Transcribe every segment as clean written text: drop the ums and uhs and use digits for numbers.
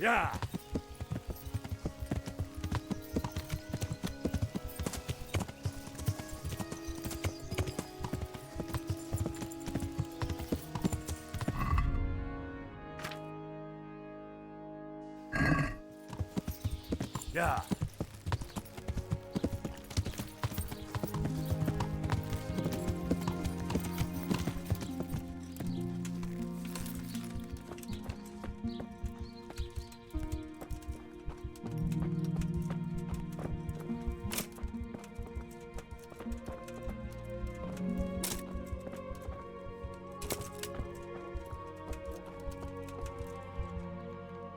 Yeah. Yeah.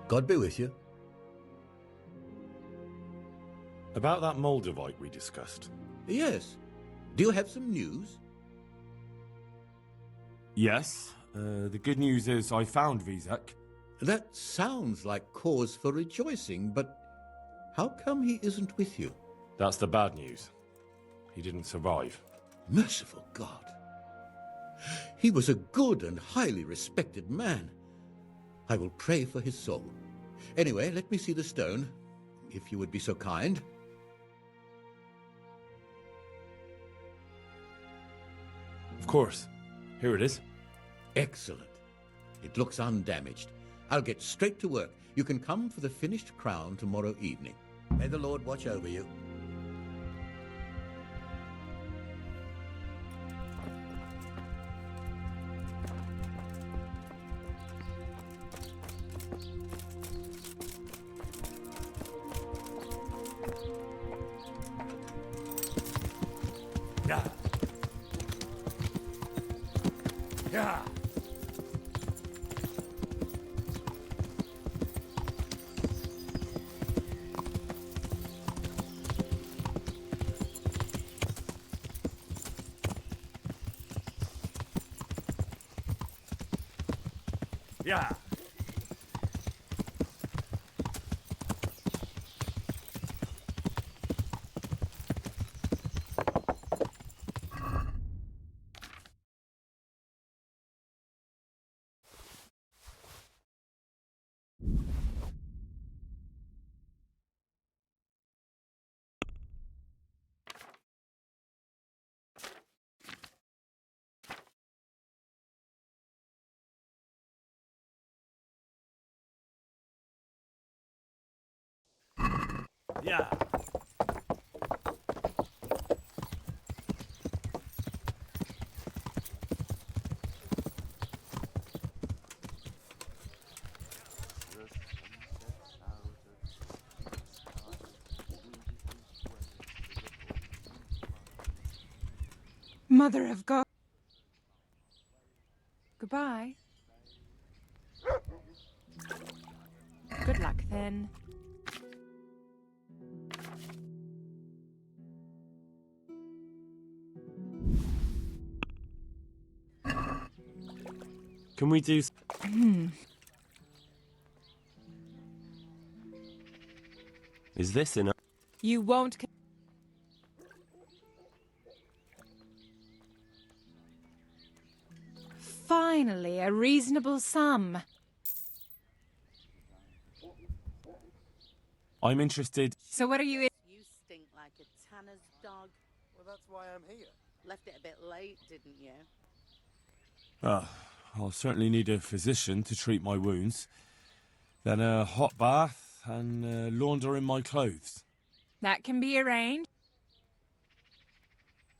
God be with you. About that Moldavite we discussed. Yes. Do you have some news? Yes. The good news is I found Vizek. That sounds like cause for rejoicing, but how come he isn't with you? That's the bad news. He didn't survive. Merciful God. He was a good and highly respected man. I will pray for his soul. Anyway, let me see the stone, if you would be so kind. Of course. Here it is. Excellent. It looks undamaged. I'll get straight to work. You can come for the finished crown tomorrow evening. May the Lord watch over you. Yeah. Yeah. Yeah. Yeah. Mother of God. Goodbye. Good luck then. Can we do... Is this enough? You won't. Finally, a reasonable sum. I'm interested... So what are you in? You stink like a tanner's dog. Well, that's why I'm here. Left it a bit late, didn't you? I'll certainly need a physician to treat my wounds. Then a hot bath and laundering my clothes. That can be arranged.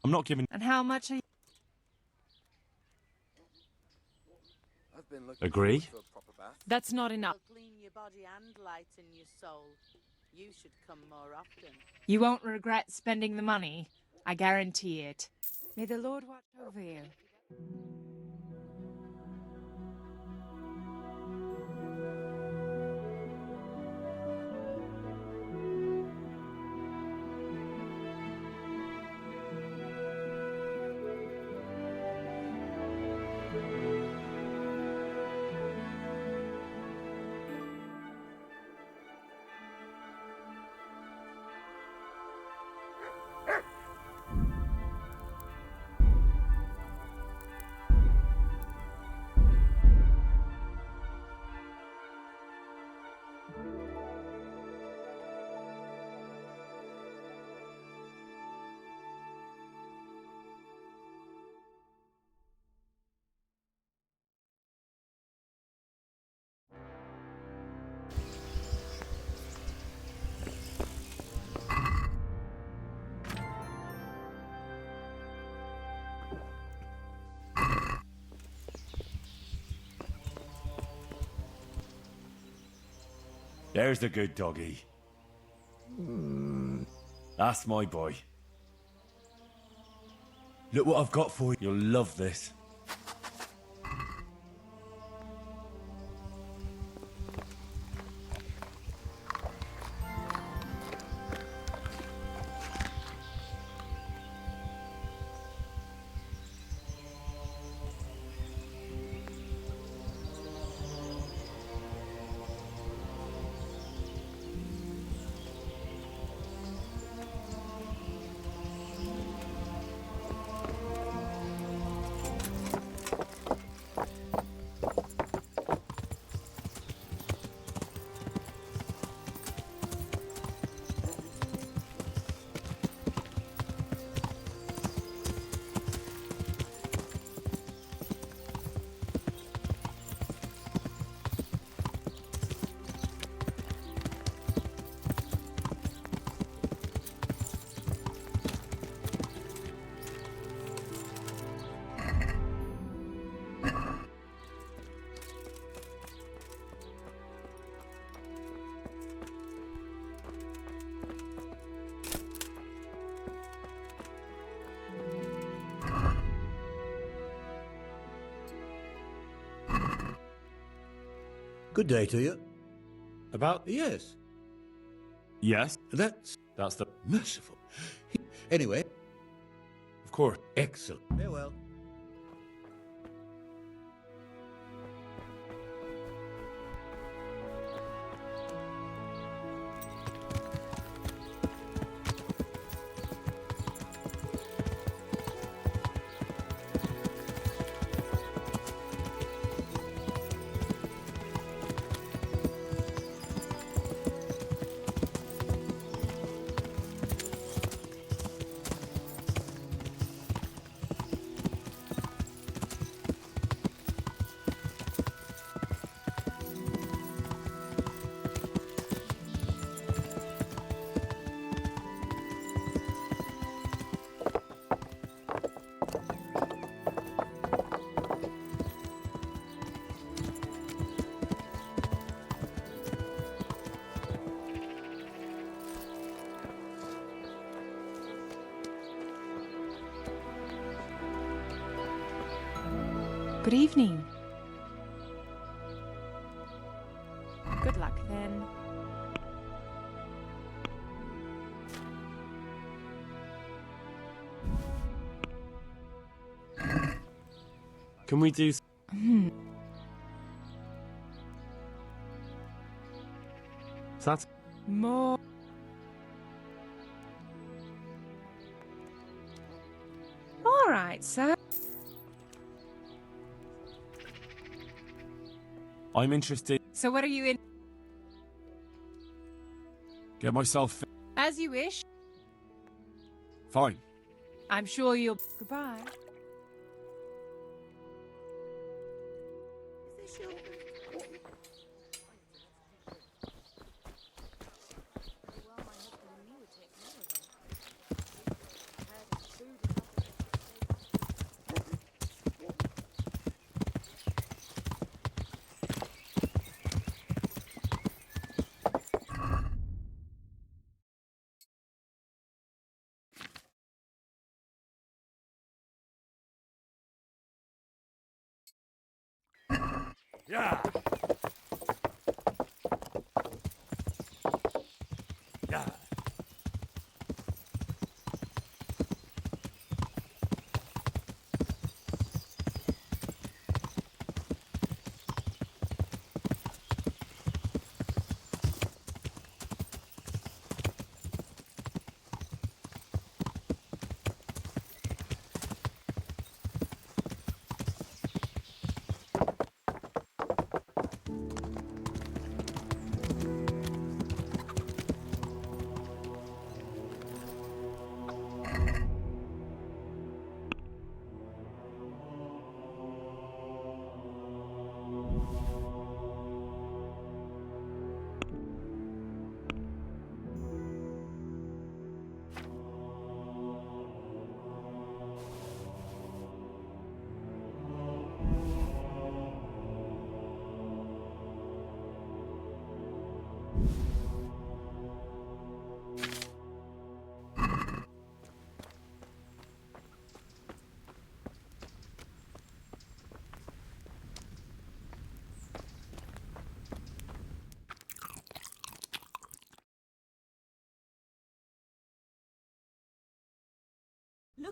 I'm not giving... And how much are you? I've been looking Agree. forward to a proper bath. That's not enough. It'll clean your body and lighten your soul. You should come more often. You won't regret spending the money. I guarantee it. May the Lord watch over you. There's the good doggy. That's my boy. Look what I've got for you. You'll love this. Good day to you. About? Yes, Yes. that's That's the... merciful. Anyway, Of course. excellent. Farewell. Good evening. Good luck then. Can we do... That's... More. All right, sir. I'm interested... So what are you in? Get myself... As you wish. Fine. I'm sure you'll... Goodbye. Yeah. Yeah.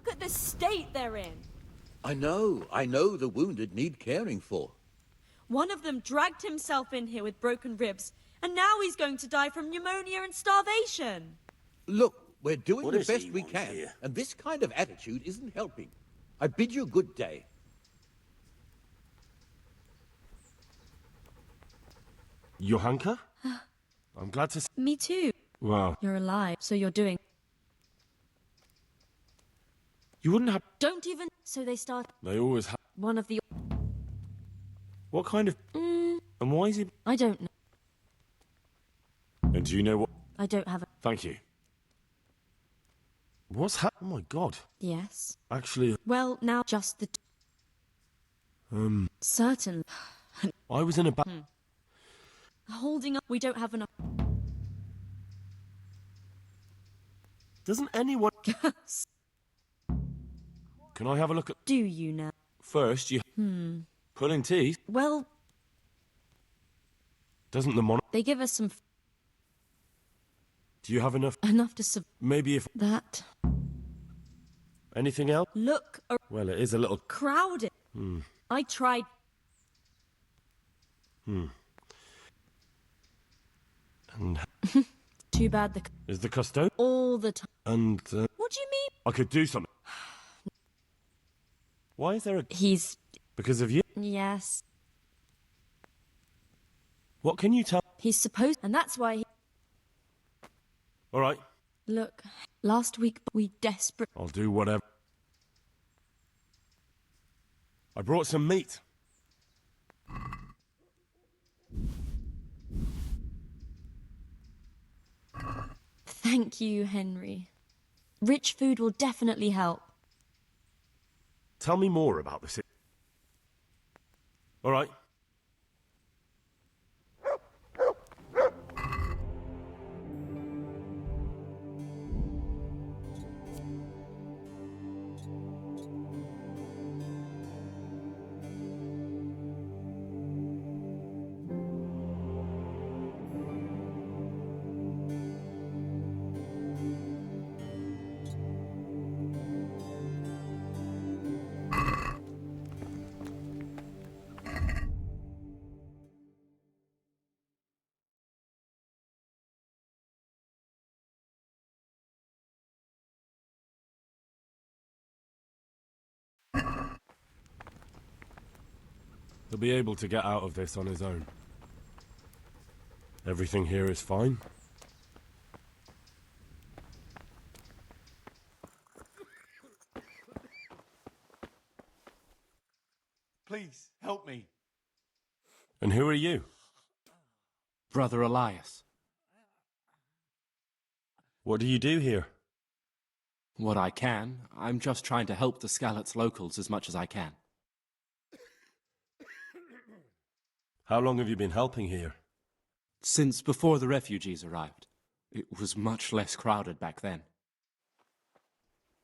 Look at the state they're in. I know the wounded need caring for. One of them dragged himself in here with broken ribs, and now he's going to die from pneumonia and starvation. Look, we're doing What the does best he we want can, here? and this kind of attitude isn't helping. I bid you good day. Johanka? I'm glad to see. Me too. Well, You're alive, so you're doing... you wouldn't have. Don't even... So they start... They always have. One of the... What kind of. And why is he. I don't know. And do you know what? I don't have a... Thank you. What's Oh my god. Yes. Actually, Well, now just the... Certain. I was in a Holding up. We don't have enough... Doesn't anyone. Can I have a look at. Do you now? First, you. Pulling teeth? Well, Doesn't the they give us some... Do you have enough? enough to... Maybe if. That. Anything else? Look, Well, it is a little. crowded. I tried... And Too bad the... is the custodian? All the time. And What do you mean? I could do something. Why is there a. He's... Because of you? Yes. What can you tell? He's supposed... And that's why he... Alright, Look, last week we desperate... I'll do whatever. I brought some meat. Thank you, Henry. Rich food will definitely help. Tell me more about this. Alright. He'll be able to get out of this on his own. Everything here is fine. Please, help me. And who are you? Brother Elias. What do you do here? What I can. I'm just trying to help the Skalitz locals as much as I can. How long have you been helping here? Since before the refugees arrived. It was much less crowded back then.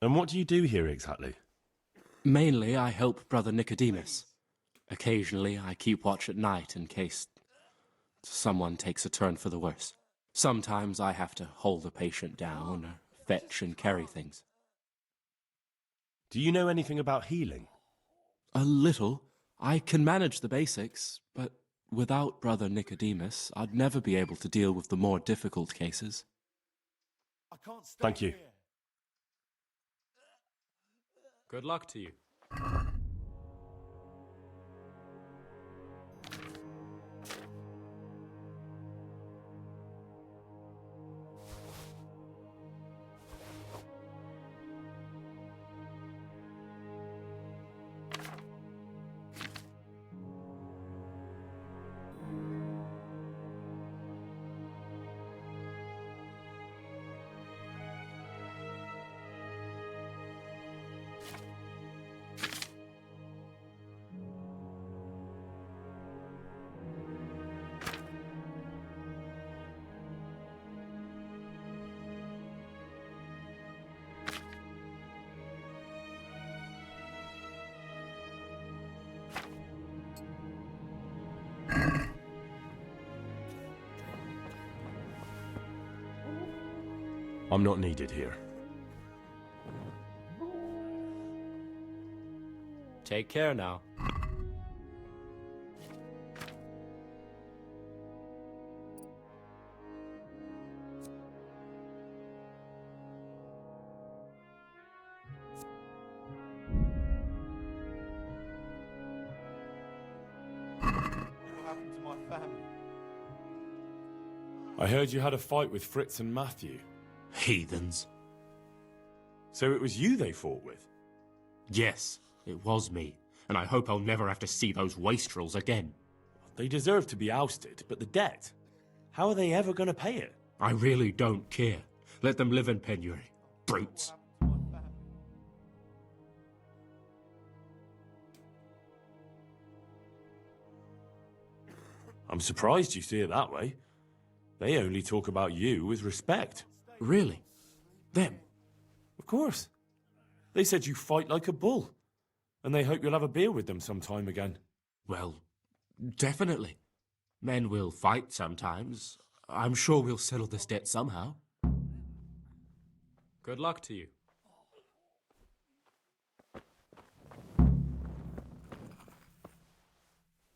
And what do you do here exactly? Mainly, I help Brother Nicodemus. Occasionally, I keep watch at night in case someone takes a turn for the worse. Sometimes I have to hold a patient down or fetch and carry things. Do you know anything about healing? A little. I can manage the basics, but without Brother Nicodemus, I'd never be able to deal with the more difficult cases. Thank you. Good luck to you. I'm not needed here. Take care now. I heard you had a fight with Fritz and Matthew. Heathens. So it was you they fought with? Yes, it was me. And I hope I'll never have to see those wastrels again. They deserve to be ousted, but the debt? How are they ever going to pay it? I really don't care. Let them live in penury. Brutes. I'm surprised you see it that way. They only talk about you with respect. Really? Them? Of course. They said you fight like a bull. And they hope you'll have a beer with them sometime again. Well, definitely. Men will fight sometimes. I'm sure we'll settle this debt somehow. Good luck to you.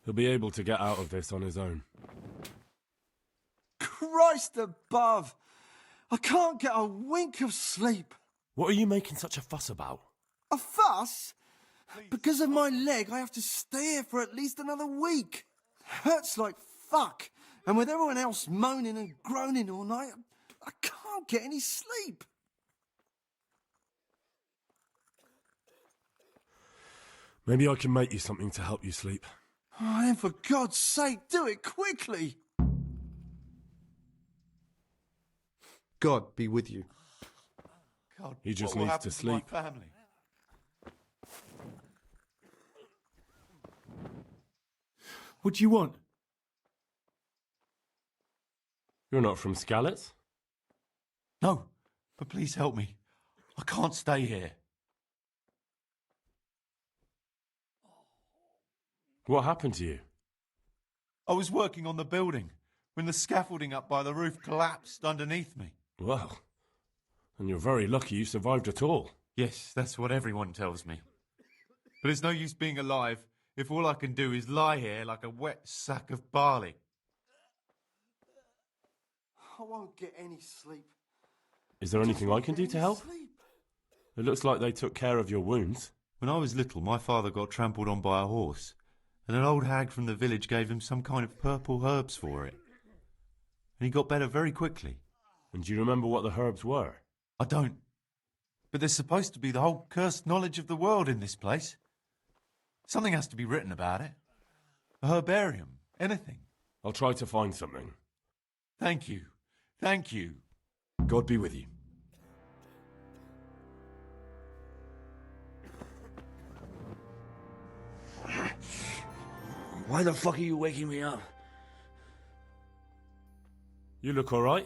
He'll be able to get out of this on his own. Christ above! I can't get a wink of sleep. What are you making such a fuss about? A fuss? Because of my leg, I have to stay here for at least another week. Hurts like fuck. And with everyone else moaning and groaning all night, I can't get any sleep. Maybe I can make you something to help you sleep. Oh, then for God's sake, do it quickly. God be with you. God, He just what will needs happen to sleep. my family? What do you want? You're not from Skalitz? No, but please help me. I can't stay here. What happened to you? I was working on the building when the scaffolding up by the roof collapsed underneath me. Well, and you're very lucky you survived at all. Yes, that's what everyone tells me. But it's no use being alive if all I can do is lie here like a wet sack of barley. I won't get any sleep. Is there anything I can do to help? Sleep. It looks like they took care of your wounds. When I was little, my father got trampled on by a horse, and an old hag from the village gave him some kind of purple herbs for it. And he got better very quickly. And do you remember what the herbs were? I don't. But there's supposed to be the whole cursed knowledge of the world in this place. Something has to be written about it. A herbarium, anything. I'll try to find something. Thank you. Thank you. God be with you. Why the fuck are you waking me up? You look all right?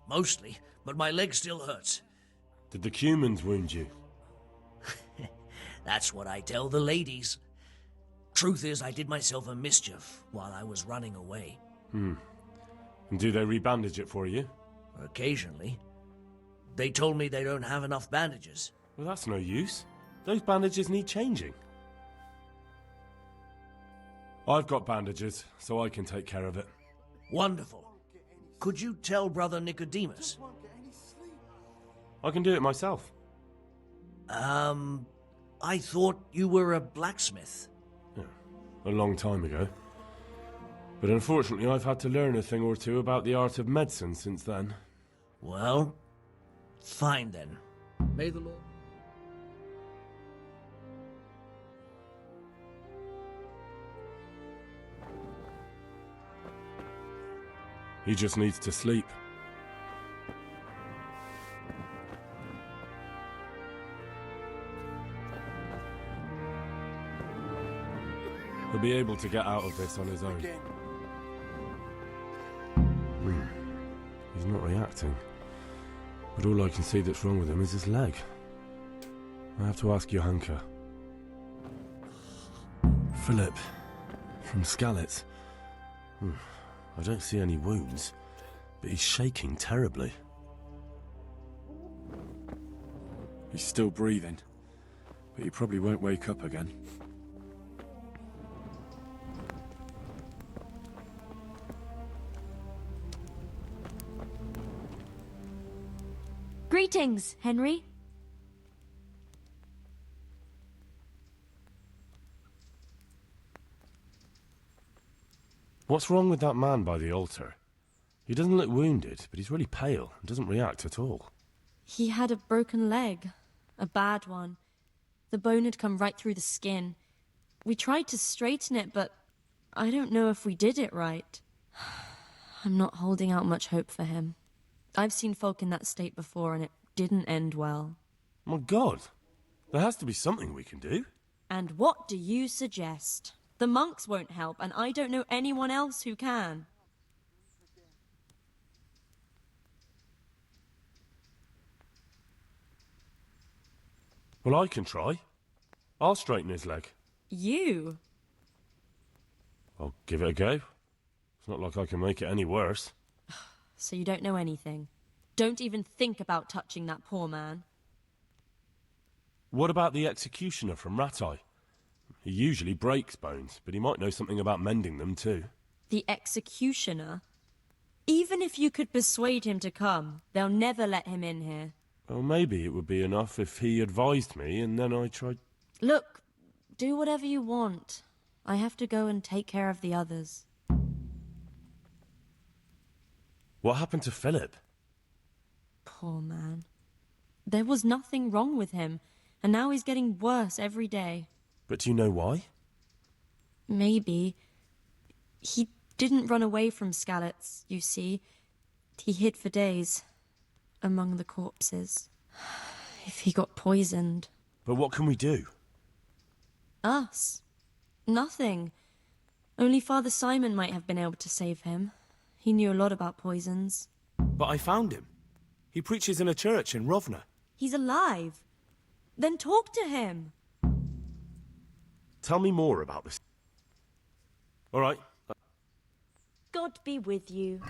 Mostly, but my leg still hurts. Did the Cumans wound you? That's what I tell the ladies. Truth is, I did myself a mischief while I was running away. And do they rebandage it for you? Occasionally. They told me they don't have enough bandages. Well, that's no use. Those bandages need changing. I've got bandages, so I can take care of it. Wonderful. Could you tell Brother Nicodemus? I can do it myself. I thought you were a blacksmith. Yeah, a long time ago. But unfortunately, I've had to learn a thing or two about the art of medicine since then. Well, fine then. May the Lord... He just needs to sleep. He'll be able to get out of this on his own. He's not reacting. But all I can see that's wrong with him is his leg. I have to ask Johanka. Philip, from Skalitz. I don't see any wounds, but he's shaking terribly. He's still breathing. But he probably won't wake up again. Greetings, Henry. What's wrong with that man by the altar? He doesn't look wounded, but he's really pale and doesn't react at all. He had a broken leg. A bad one. The bone had come right through the skin. We tried to straighten it, but I don't know if we did it right. I'm not holding out much hope for him. I've seen folk in that state before, and it didn't end well. My God! There has to be something we can do. And what do you suggest? The monks won't help, and I don't know anyone else who can. Well, I can try. I'll straighten his leg. You? I'll give it a go. It's not like I can make it any worse. So you don't know anything? Don't even think about touching that poor man. What about the executioner from Rattay? He usually breaks bones, but he might know something about mending them too. The executioner? Even if you could persuade him to come, they'll never let him in here. Well, maybe it would be enough if he advised me and then I tried... Look, do whatever you want. I have to go and take care of the others. What happened to Philip? Poor man. There was nothing wrong with him, and now he's getting worse every day. But do you know why? Maybe. He didn't run away from Skalitz, you see. He hid for days, among the corpses. If he got poisoned... But what can we do? Us? Nothing. Only Father Simon might have been able to save him. He knew a lot about poisons. But I found him. He preaches in a church in Rovna. He's alive. Then talk to him. Tell me more about this. All right. God be with you.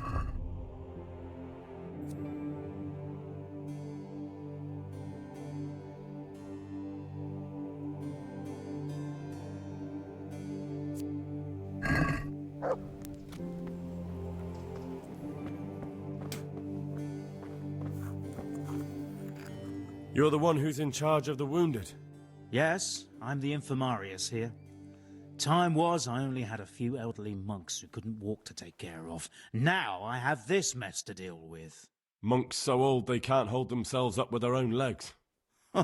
You're the one who's in charge of the wounded. Yes, I'm the infirmarius here. Time was I only had a few elderly monks who couldn't walk to take care of. Now I have this mess to deal with. Monks so old they can't hold themselves up with their own legs.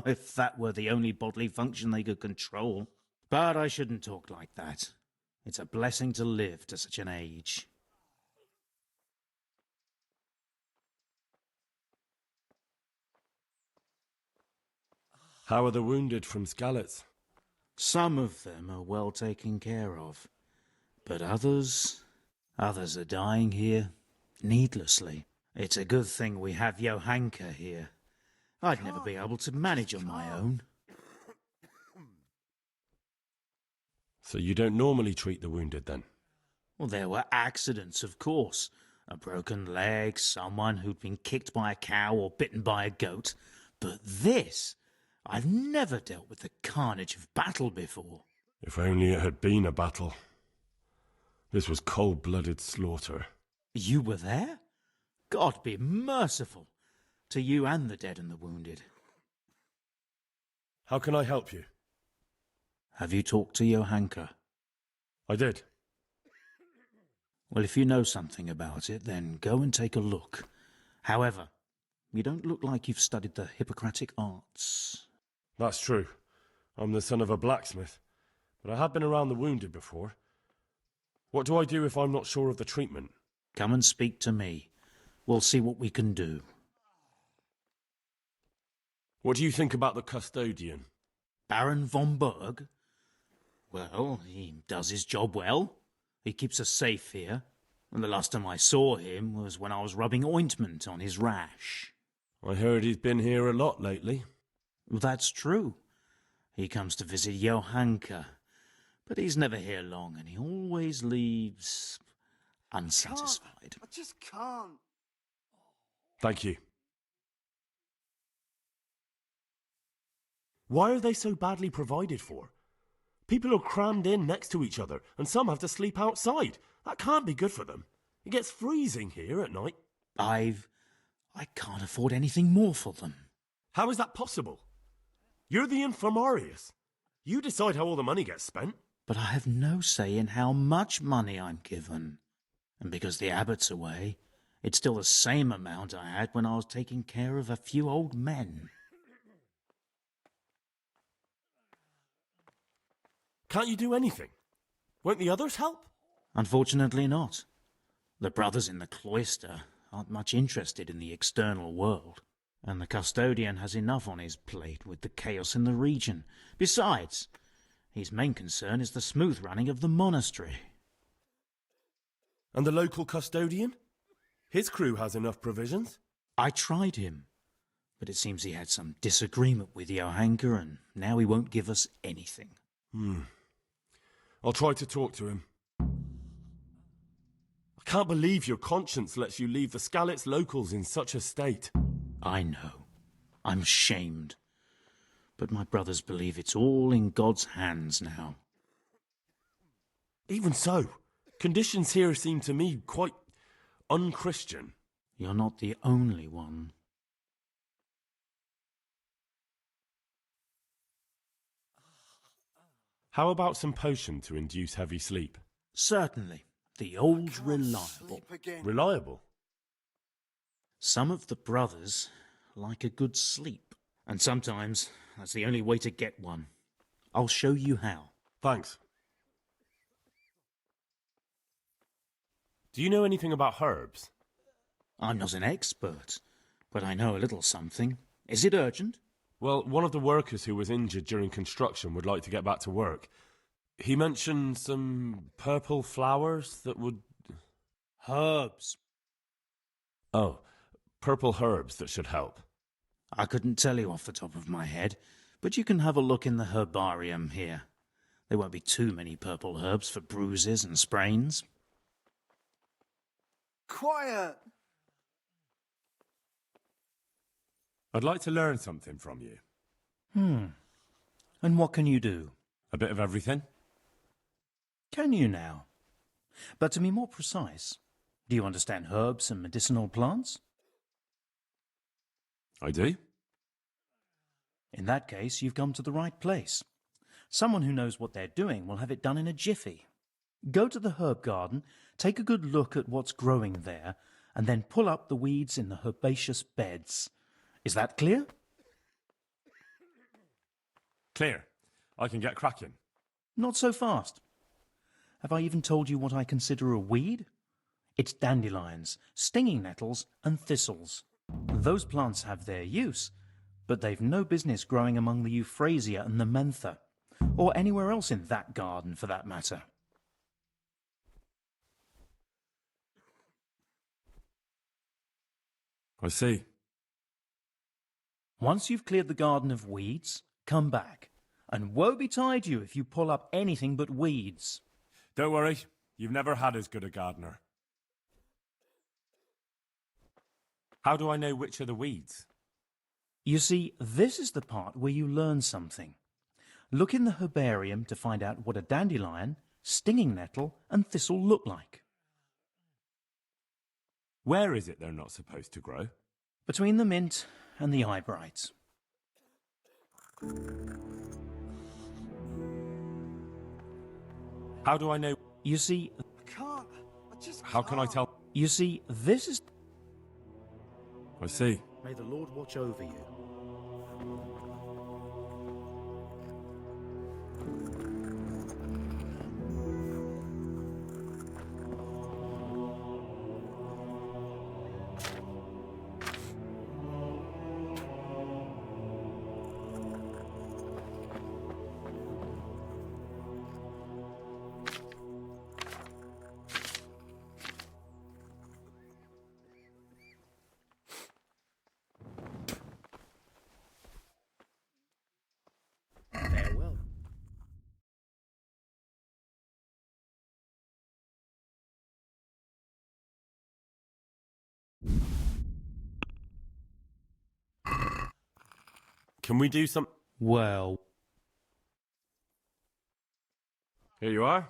If that were the only bodily function they could control. But I shouldn't talk like that. It's a blessing to live to such an age. How are the wounded from Skalitz? Some of them are well taken care of. But others are dying here needlessly. It's a good thing we have Johanka here. I'd never be able to manage on my own. So you don't normally treat the wounded then? Well, there were accidents, of course. A broken leg, someone who'd been kicked by a cow or bitten by a goat. But this... I've never dealt with the carnage of battle before. If only it had been a battle. This was cold-blooded slaughter. You were there? God be merciful to you and the dead and the wounded. How can I help you? Have you talked to Johanka? I did. Well, if you know something about it, then go and take a look. However, you don't look like you've studied the Hippocratic arts. That's true. I'm the son of a blacksmith, but I have been around the wounded before. What do I do if I'm not sure of the treatment? Come and speak to me. We'll see what we can do. What do you think about the custodian? Baron von Berg? Well, he does his job well. He keeps us safe here. And the last time I saw him was when I was rubbing ointment on his rash. I heard he's been here a lot lately. That's true. He comes to visit Johanka, but he's never here long, and he always leaves unsatisfied. I just can't. Thank you. Why are they so badly provided for? People are crammed in next to each other, and some have to sleep outside. That can't be good for them. It gets freezing here at night. I can't afford anything more for them. How is that possible? You're the infirmarius. You decide how all the money gets spent. But I have no say in how much money I'm given. And because the abbot's away, it's still the same amount I had when I was taking care of a few old men. Can't you do anything? Won't the others help? Unfortunately not. The brothers in the cloister aren't much interested in the external world, and the custodian has enough on his plate with the chaos in the region. Besides, his main concern is the smooth running of the monastery. And the local custodian? His crew has enough provisions. I tried him, but it seems he had some disagreement with Johanka, and now he won't give us anything. I'll try to talk to him. I can't believe your conscience lets you leave the Skalitz locals in such a state. I know. I'm ashamed. But my brothers believe it's all in God's hands now. Even so, conditions here seem to me quite unchristian. You're not the only one. How about some potion to induce heavy sleep? Certainly. The old reliable. Reliable? Some of the brothers like a good sleep, and sometimes that's the only way to get one. I'll show you how. Thanks. Do you know anything about herbs? I'm not an expert, but I know a little something. Is it urgent? Well, one of the workers who was injured during construction would like to get back to work. He mentioned some purple flowers that would... Herbs. Oh, purple herbs that should help. I couldn't tell you off the top of my head, but you can have a look in the herbarium here. There won't be too many purple herbs for bruises and sprains. Quiet! I'd like to learn something from you. And what can you do? A bit of everything. Can you now? But to be more precise, do you understand herbs and medicinal plants? I do. In that case, you've come to the right place. Someone who knows what they're doing will have it done in a jiffy. Go to the herb garden, take a good look at what's growing there, and then pull up the weeds in the herbaceous beds. Is that clear? Clear. I can get cracking. Not so fast. Have I even told you what I consider a weed? It's dandelions, stinging nettles, and thistles. Those plants have their use, but they've no business growing among the euphrasia and the mentha, or anywhere else in that garden for that matter. I see. Once you've cleared the garden of weeds, come back, and woe betide you if you pull up anything but weeds. Don't worry, you've never had as good a gardener. How do I know which are the weeds? You see, this is the part where you learn something. Look in the herbarium to find out what a dandelion, stinging nettle, and thistle look like. Where is it they're not supposed to grow? Between the mint and the eyebrights. How do I know? You see... How can I tell? You see, this is... I see. May the Lord watch over you. Farewell. Can we do some... Well, Here you are.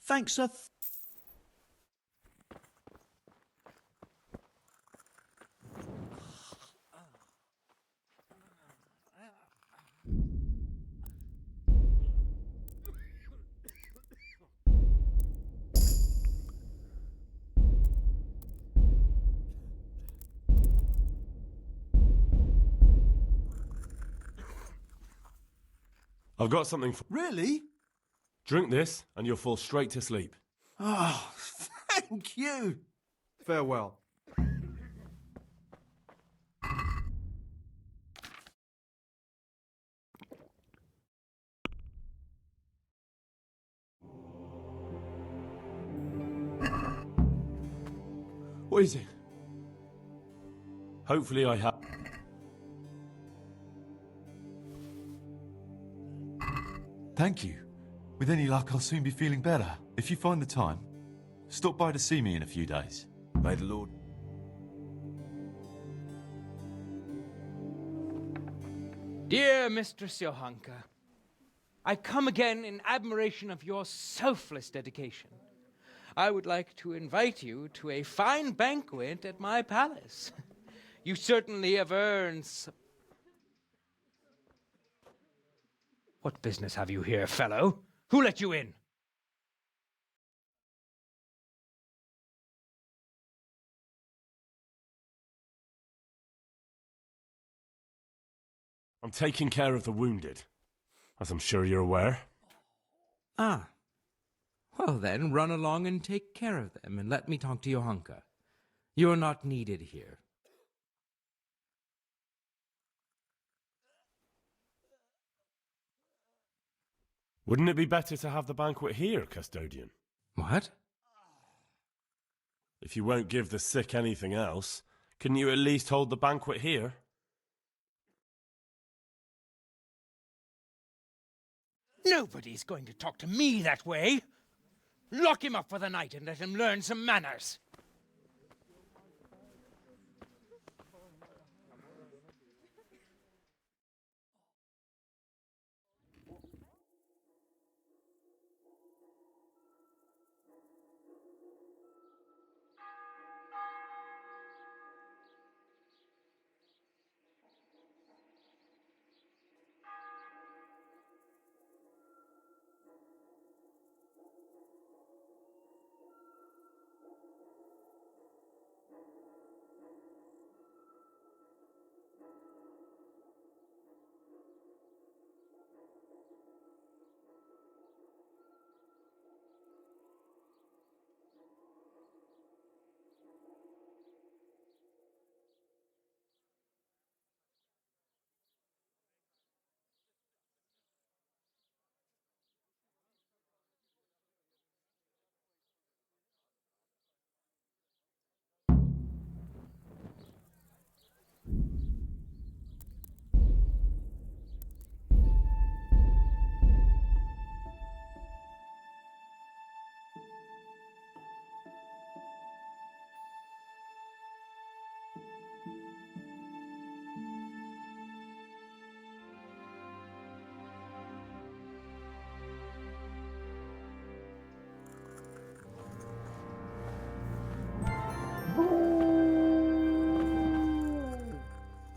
thanks a I've got something for... Really? Drink this and you'll fall straight to sleep. Oh, thank you. Farewell. What is it? Hopefully I have... Thank you. With any luck, I'll soon be feeling better. If you find the time, stop by to see me in a few days. May the Lord... Dear Mistress Johanka, I come again in admiration of your selfless dedication. I would like to invite you to a fine banquet at my palace. You certainly have earned some... What business have you here, fellow? Who let you in? I'm taking care of the wounded, as I'm sure you're aware. Ah. Well then, run along and take care of them, and let me talk to Johanka. You're not needed here. Wouldn't it be better to have the banquet here, custodian? What? If you won't give the sick anything else, can you at least hold the banquet here? Nobody's going to talk to me that way. Lock him up for the night and let him learn some manners.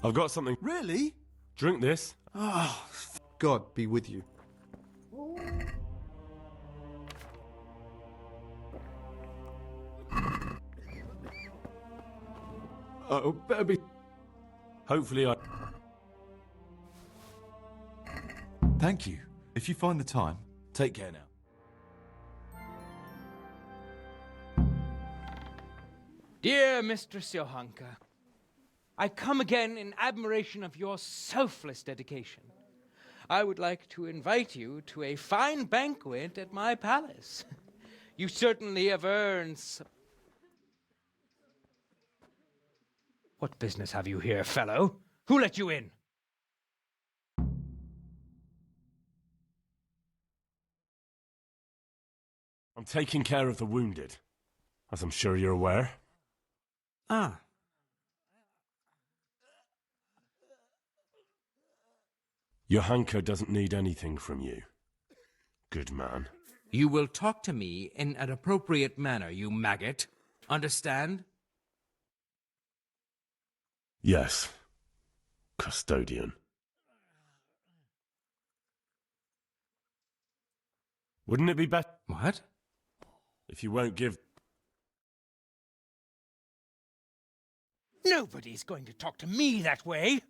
I've got something... Really? Drink this. Oh, God be with you. Oh, better be... Hopefully I... Thank you. If you find the time, take care now. Dear Mistress Johanka, I come again in admiration of your selfless dedication. I would like to invite you to a fine banquet at my palace. You certainly have earned some... What business have you here, fellow? Who let you in? I'm taking care of the wounded, as I'm sure you're aware. Ah. Johanka doesn't need anything from you. Good man. You will talk to me in an appropriate manner, you maggot. Understand? Yes, custodian. Wouldn't it be better? What? If you won't give... Nobody's going to talk to me that way.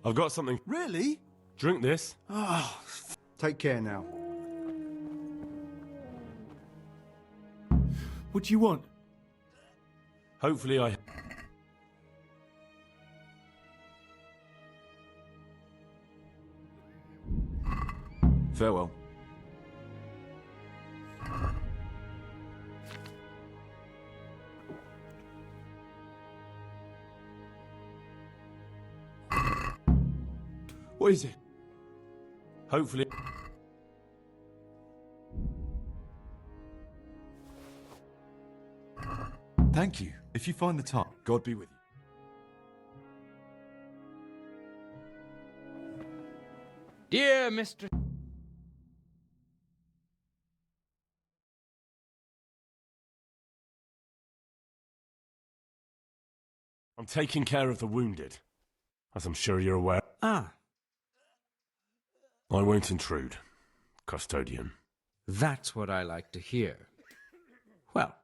I've got something. Really? Drink this. Oh, take care now. What do you want? Hopefully I... Farewell. What is it? Hopefully... Thank you. If you find the time, God be with you. Dear Mr. I'm taking care of the wounded, as I'm sure you're aware. Ah. I won't intrude, custodian. That's what I like to hear. Well,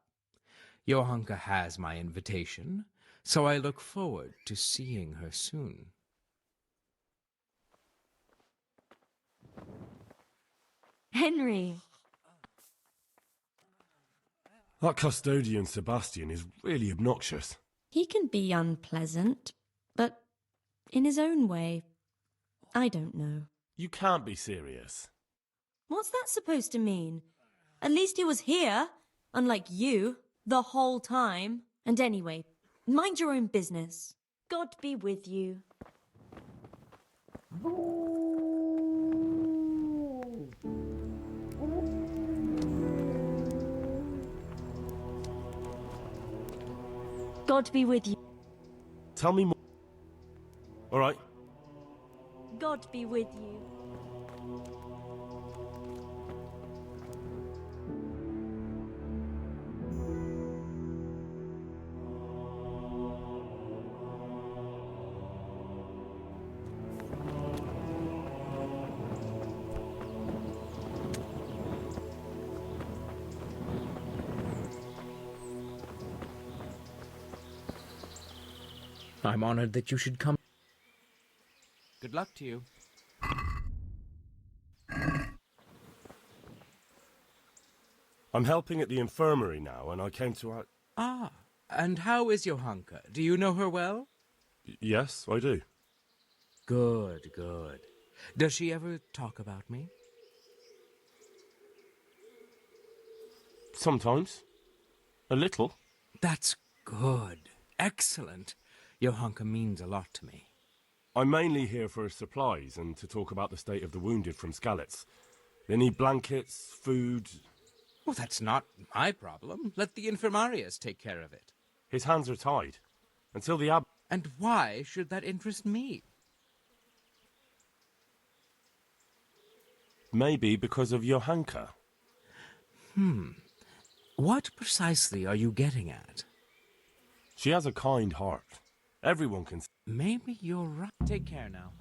Johanka has my invitation, so I look forward to seeing her soon. Henry! That custodian Sebastian is really obnoxious. He can be unpleasant, but in his own way. I don't know. You can't be serious. What's that supposed to mean? At least he was here, unlike you, the whole time. And anyway, mind your own business. God be with you. God be with you. Tell me more. All right. God be with you. I'm honored that you should come. Good luck to you. I'm helping at the infirmary now, and I came to... Ah, and how is Johanka? Do you know her well? Yes, I do. Good, good. Does she ever talk about me? Sometimes. A little. That's good. Excellent. Johanka means a lot to me. I'm mainly here for supplies and to talk about the state of the wounded from Skalitz. They need blankets, food... Well, that's not my problem. Let the infirmarius take care of it. His hands are tied. Until the And why should that interest me? Maybe because of Johanka. What precisely are you getting at? She has a kind heart. Everyone can... Maybe you're right. Take care now.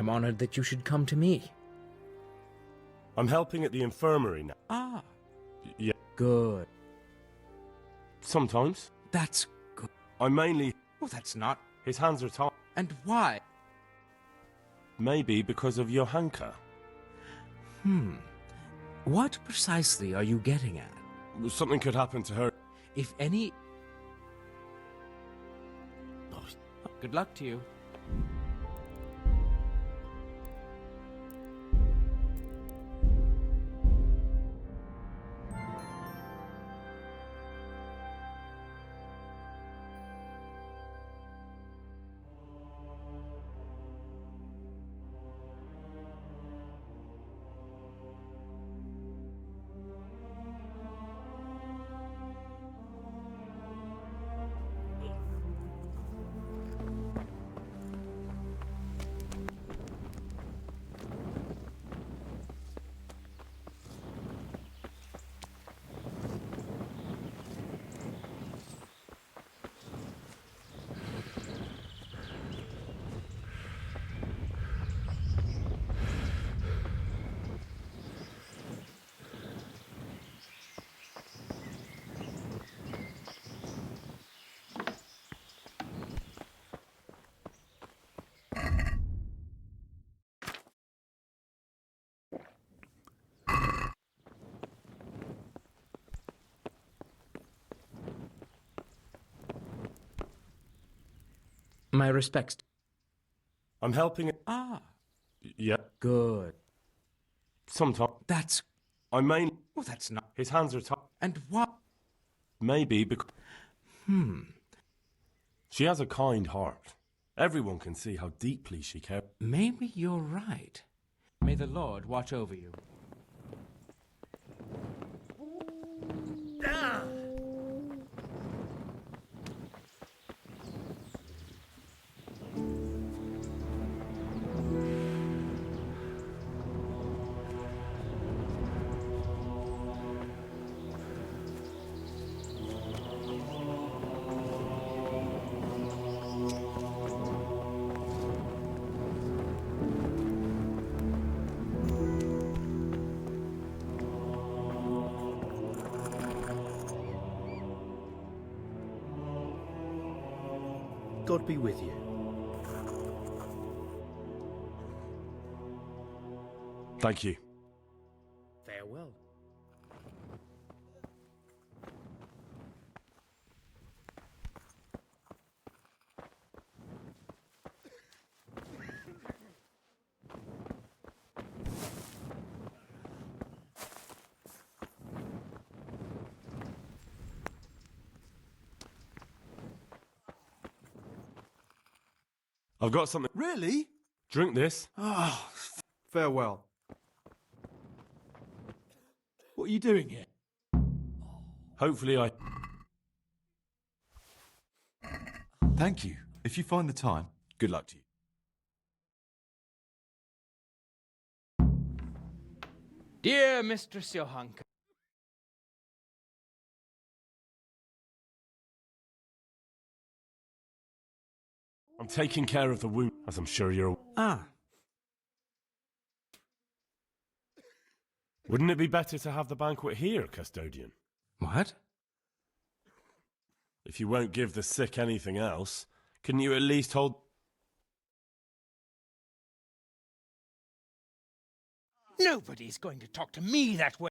I'm honored that you should come to me. I'm helping at the infirmary now. Ah. Yeah. Good. Sometimes. That's good. I mainly... Oh, that's not... His hands are tied. And why? Maybe because of Johanka. What precisely are you getting at? Something could happen to her. If any... Good luck to you. My respects. I'm helping... Ah. Yeah. Good. Sometimes. That's... I mainly... Oh, that's not... His hands are tied. And what? Maybe because... She has a kind heart. Everyone can see how deeply she cares. Maybe you're right. May the Lord watch over you. God be with you. Thank you. Farewell. I've got something. Really? Drink this. Ah, farewell. What are you doing here? Hopefully I... Thank you. If you find the time, good luck to you. Dear Mistress Johanka, I'm taking care of the wound, as I'm sure you're... Ah. Wouldn't it be better to have the banquet here, custodian? What? If you won't give the sick anything else, can you at least hold... Nobody's going to talk to me that way.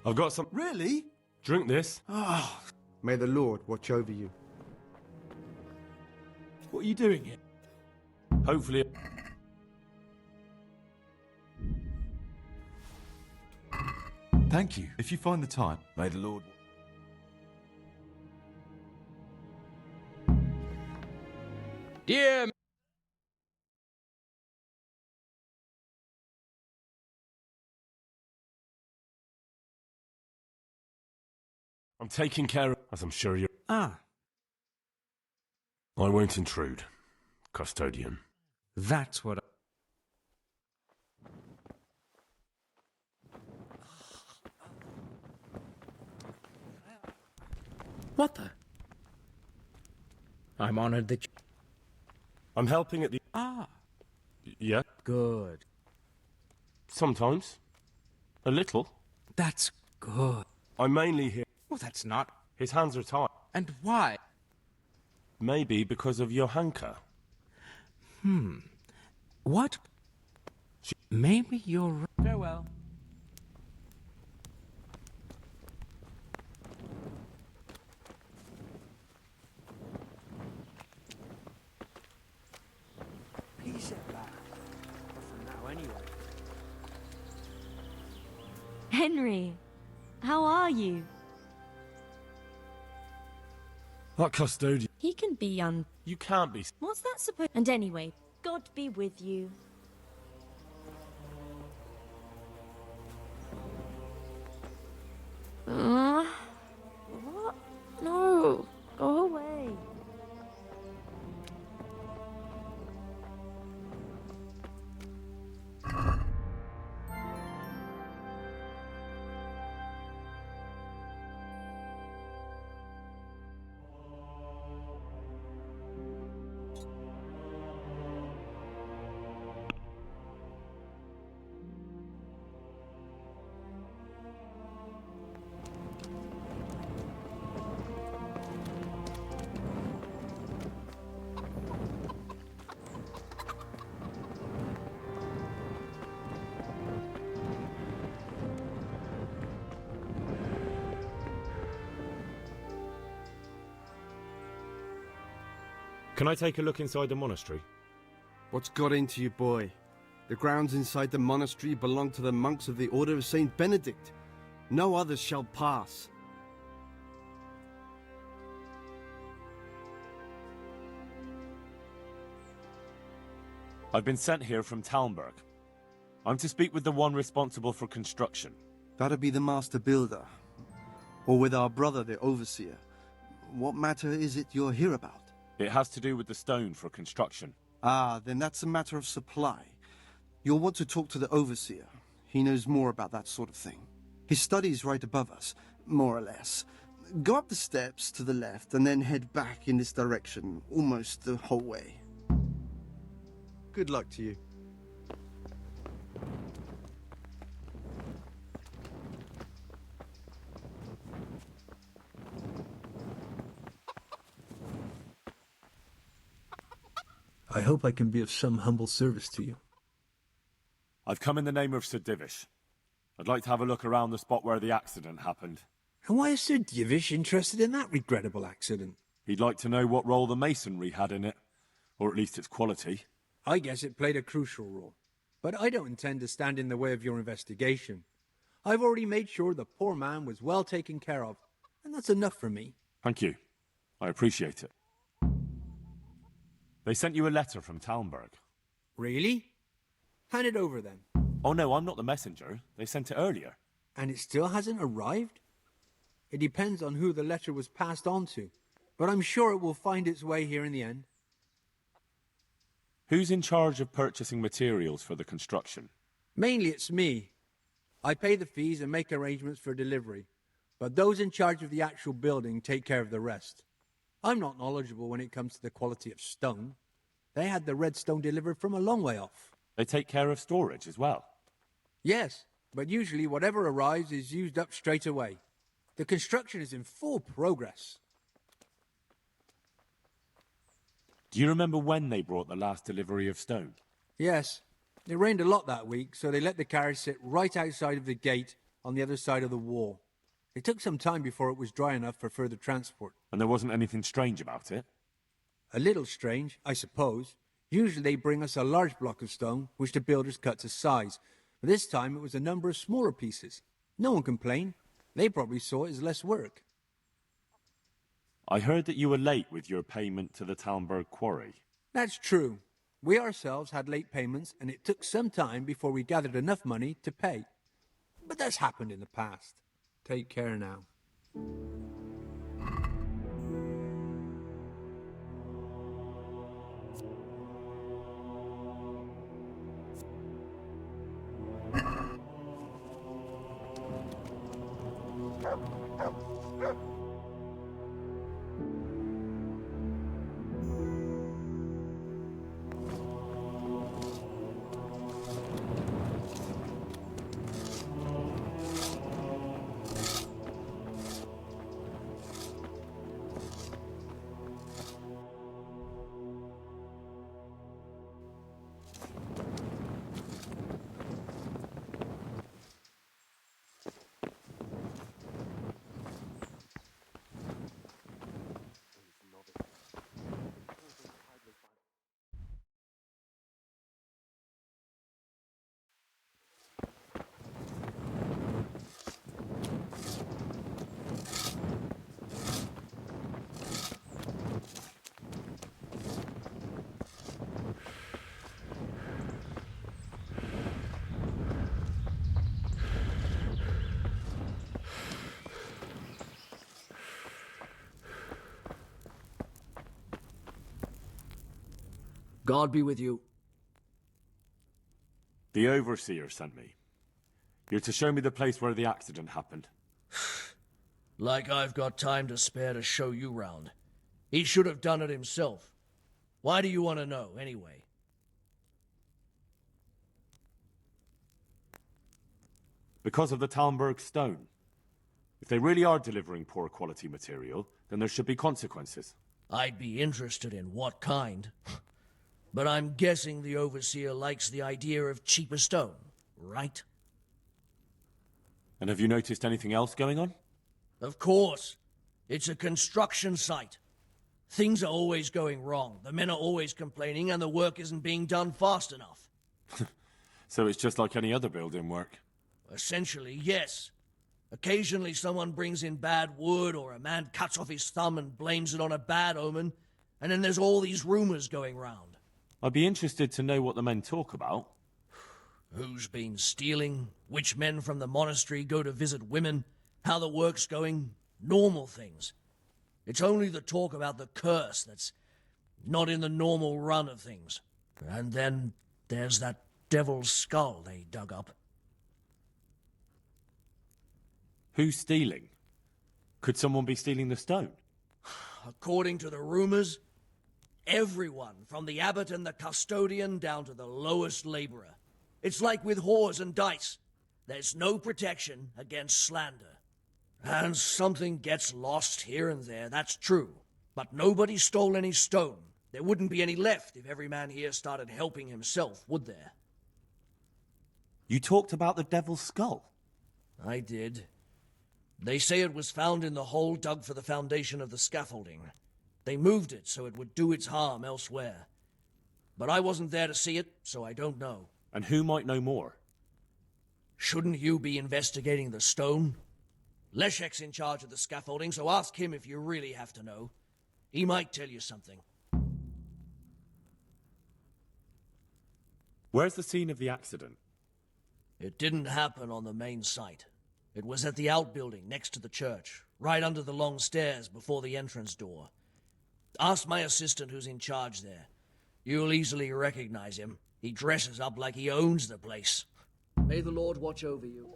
I've got some... Really? Drink this. Oh, may the Lord watch over you. What are you doing here? Hopefully... Thank you. If you find the time, may the Lord... Dear I'm taking care of... As I'm sure you're... Ah, I won't intrude, custodian. that's what What the? I'm honored that you... I'm helping at the... Ah. Yeah? Good. Sometimes. A little. That's good. I'm mainly here... Well, that's not... His hands are tied. And why? Maybe because of Johanka. What? Maybe you're right. Farewell. Peace at last. For now, anyway. Henry, how are you? That custodian... He can be You can't be... What's that supposed... And anyway, God be with you. What? No. Go away. Can I take a look inside the monastery? What's got into you, boy? The grounds inside the monastery belong to the monks of the Order of Saint Benedict. No others shall pass. I've been sent here from Talmberg. I'm to speak with the one responsible for construction. That'd be the master builder. Or with our brother, the overseer. What matter is it you're here about? It has to do with the stone for construction. Ah, then that's a matter of supply. You'll want to talk to the overseer. He knows more about that sort of thing. His study's right above us, more or less. Go up the steps to the left and then head back in this direction, almost the whole way. Good luck to you. I hope I can be of some humble service to you. I've come in the name of Sir Divish. I'd like to have a look around the spot where the accident happened. And why is Sir Divish interested in that regrettable accident? He'd like to know what role the masonry had in it, or at least its quality. I guess it played a crucial role. But I don't intend to stand in the way of your investigation. I've already made sure the poor man was well taken care of, and that's enough for me. Thank you. I appreciate it. They sent you a letter from Talmberg. Really? Hand it over then. Oh no, I'm not the messenger. They sent it earlier. And it still hasn't arrived? It depends on who the letter was passed on to, but I'm sure it will find its way here in the end. Who's in charge of purchasing materials for the construction? Mainly it's me. I pay the fees and make arrangements for delivery, but those in charge of the actual building take care of the rest. I'm not knowledgeable when it comes to the quality of stone. They had the red stone delivered from a long way off. They take care of storage as well? Yes, but usually whatever arrives is used up straight away. The construction is in full progress. Do you remember when they brought the last delivery of stone? Yes, it rained a lot that week, so they let the carriage sit right outside of the gate on the other side of the wall. It took some time before it was dry enough for further transport. And there wasn't anything strange about it? A little strange, I suppose. Usually they bring us a large block of stone, which the builders cut to size. But this time it was a number of smaller pieces. No one complained. They probably saw it as less work. I heard that you were late with your payment to the Talmberg quarry. That's true. We ourselves had late payments, and it took some time before we gathered enough money to pay. But that's happened in the past. Take care now. God be with you. The overseer sent me. You're to show me the place where the accident happened. Like I've got time to spare to show you round. He should have done it himself. Why do you want to know, anyway? Because of the Talmberg stone. If they really are delivering poor quality material, then there should be consequences. I'd be interested in what kind. But I'm guessing the overseer likes the idea of cheaper stone, right? And have you noticed anything else going on? Of course. It's a construction site. Things are always going wrong. The men are always complaining, and the work isn't being done fast enough. So it's just like any other building work? Essentially, yes. Occasionally someone brings in bad wood, or a man cuts off his thumb and blames it on a bad omen, and then there's all these rumors going round. I'd be interested to know what the men talk about. Who's been stealing, which men from the monastery go to visit women, how the work's going, normal things. It's only the talk about the curse that's not in the normal run of things. And then there's that devil's skull they dug up. Who's stealing? Could someone be stealing the stone? According to the rumors, everyone, from the abbot and the custodian down to the lowest laborer. It's like with whores and dice. There's no protection against slander. And something gets lost here and there, that's true. But nobody stole any stone. There wouldn't be any left if every man here started helping himself, would there? You talked about the devil's skull. I did. They say it was found in the hole dug for the foundation of the scaffolding. They moved it so it would do its harm elsewhere. But I wasn't there to see it, so I don't know. And who might know more? Shouldn't you be investigating the stone? Leszek's in charge of the scaffolding, so ask him if you really have to know. He might tell you something. Where's the scene of the accident? It didn't happen on the main site. It was at the outbuilding next to the church, right under the long stairs before the entrance door. Ask my assistant who's in charge there. You'll easily recognize him. He dresses up like he owns the place. May the Lord watch over you.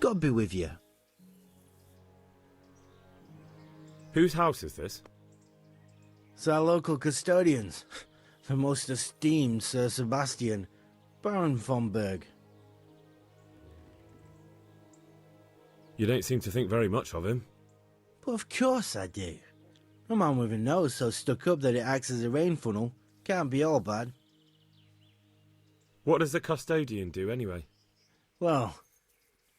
God be with you. Whose house is this? It's our local custodians. The most esteemed Sir Sebastian, Baron von Berg. You don't seem to think very much of him. But of course I do. A man with a nose so stuck up that it acts as a rain funnel can't be all bad. What does the custodian do, anyway? Well,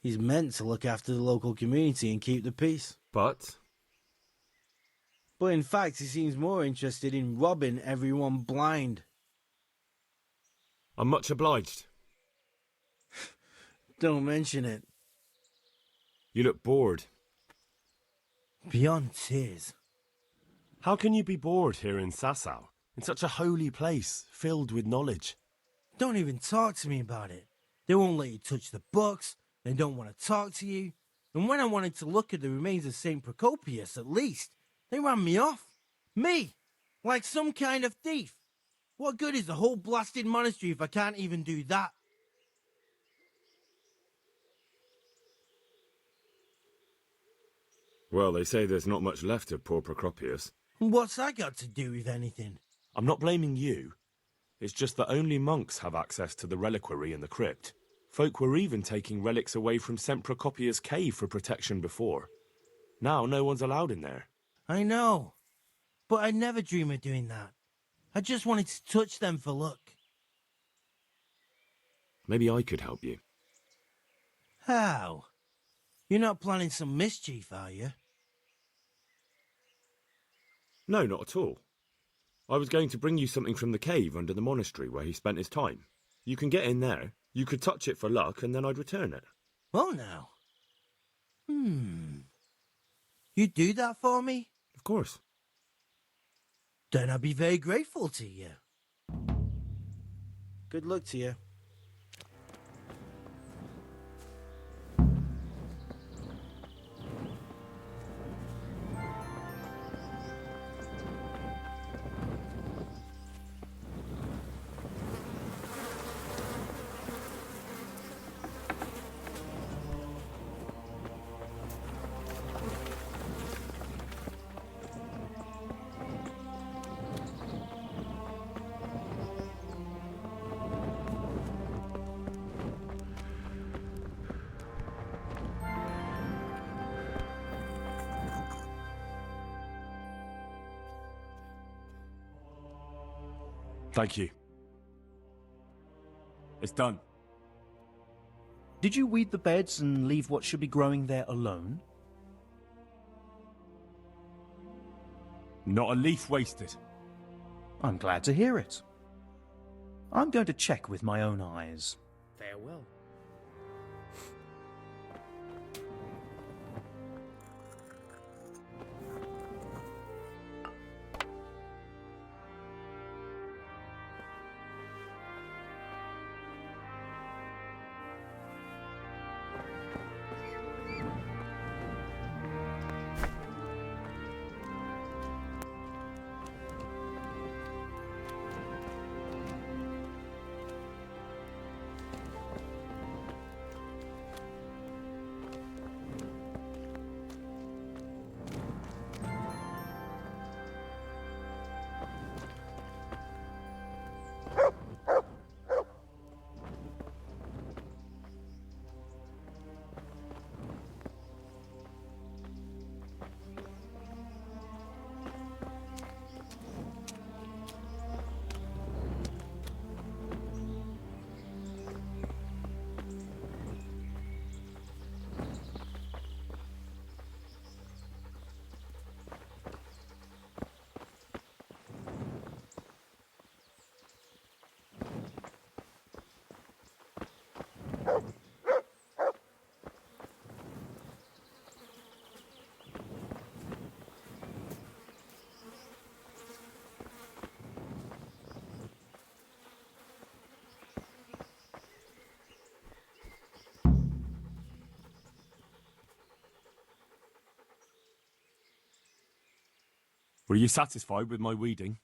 he's meant to look after the local community and keep the peace. But in fact, he seems more interested in robbing everyone blind. I'm much obliged. Don't mention it. You look bored. Beyond tears. How can you be bored here in Sasau, in such a holy place, filled with knowledge? Don't even talk to me about it. They won't let you touch the books, they don't want to talk to you, and when I wanted to look at the remains of St. Procopius, at least, they ran me off. Me! Like some kind of thief. What good is the whole blasted monastery if I can't even do that? Well, they say there's not much left of poor Procopius. What's that got to do with anything? I'm not blaming you. It's just that only monks have access to the reliquary in the crypt. Folk were even taking relics away from St. Procopius' cave for protection before. Now no one's allowed in there. I know, but I'd never dream of doing that. I just wanted to touch them for luck. Maybe I could help you. How? You're not planning some mischief, are you? No, not at all. I was going to bring you something from the cave under the monastery where he spent his time. You can get in there, you could touch it for luck, and then I'd return it. Oh, now. You'd do that for me? Of course. Then I'd be very grateful to you. Good luck to you. Thank you. It's done. Did you weed the beds and leave what should be growing there alone? Not a leaf wasted. I'm glad to hear it. I'm going to check with my own eyes. Farewell. Were you satisfied with my weeding?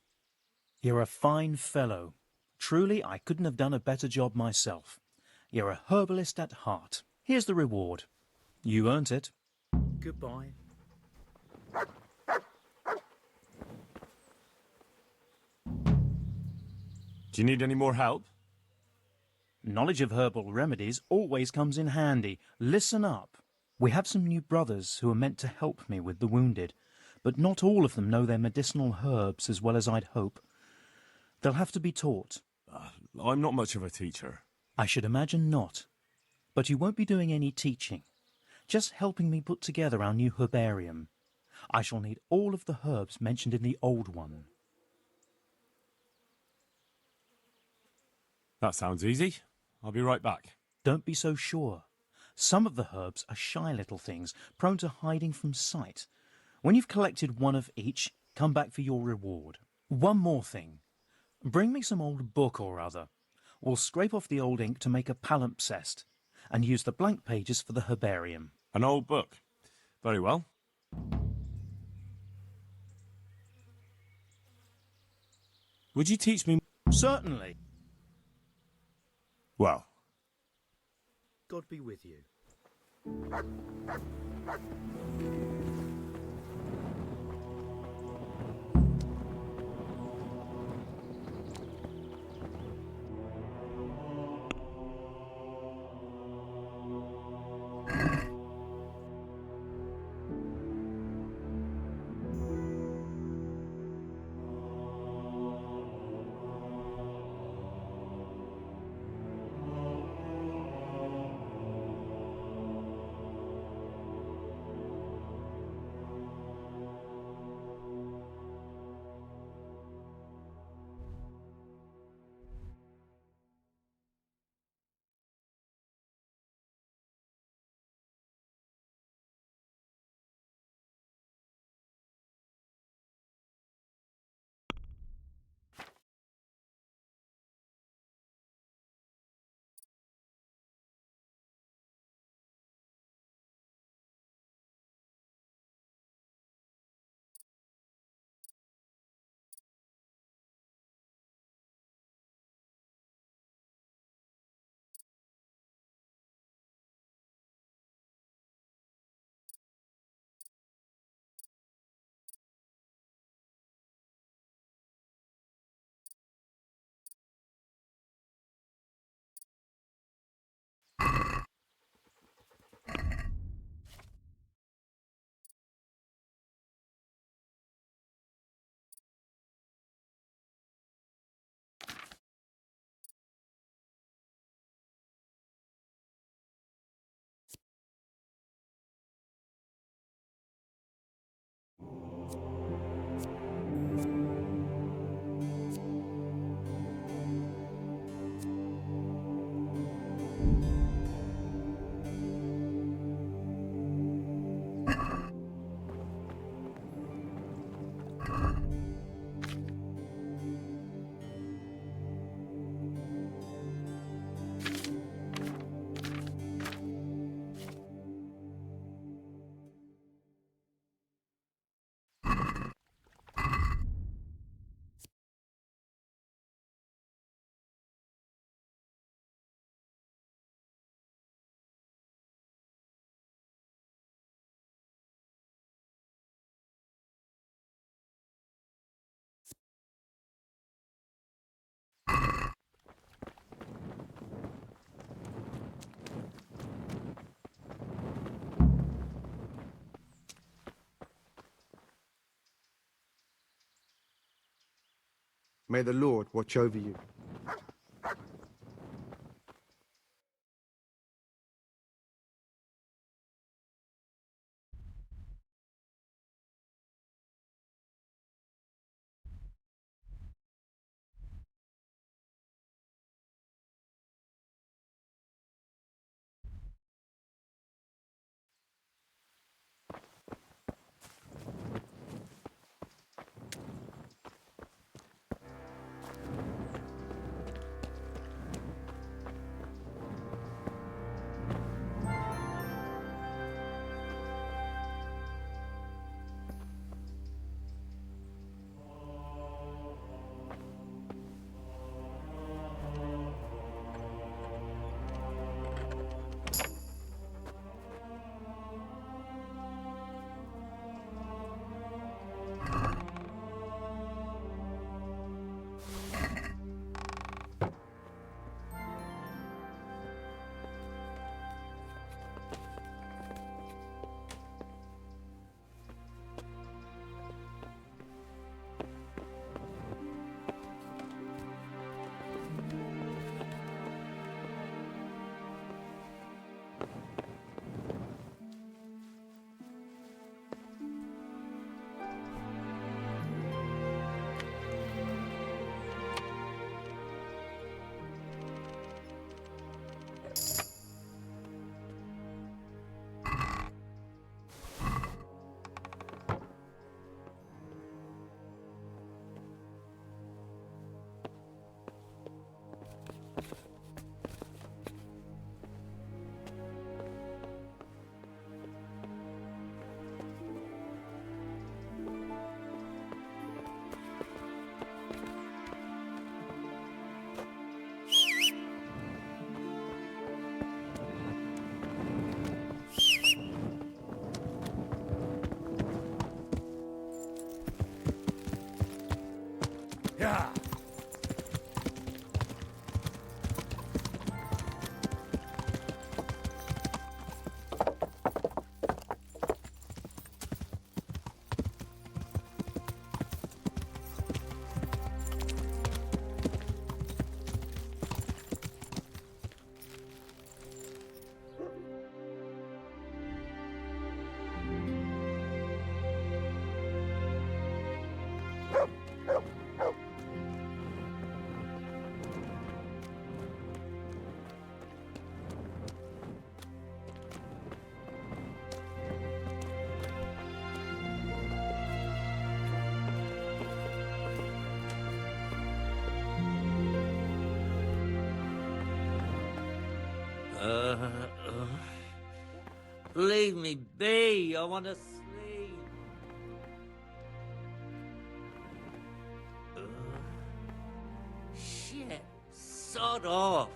You're a fine fellow. Truly, I couldn't have done a better job myself. You're a herbalist at heart. Here's the reward. You earned it. Goodbye. Do you need any more help? Knowledge of herbal remedies always comes in handy. Listen up. We have some new brothers who are meant to help me with the wounded, but not all of them know their medicinal herbs as well as I'd hope. They'll have to be taught. I'm not much of a teacher. I should imagine not. But you won't be doing any teaching, just helping me put together our new herbarium. I shall need all of the herbs mentioned in the old one. That sounds easy. I'll be right back. Don't be so sure. Some of the herbs are shy little things, prone to hiding from sight. When you've collected one of each, come back for your reward. One more thing. Bring me some old book or other. We'll scrape off the old ink to make a palimpsest, and use the blank pages for the herbarium. An old book. Very well. Would you teach me? Certainly. Well. God be with you. May the Lord watch over you. Yeah. Leave me be. I want to sleep. Shit. Sod off.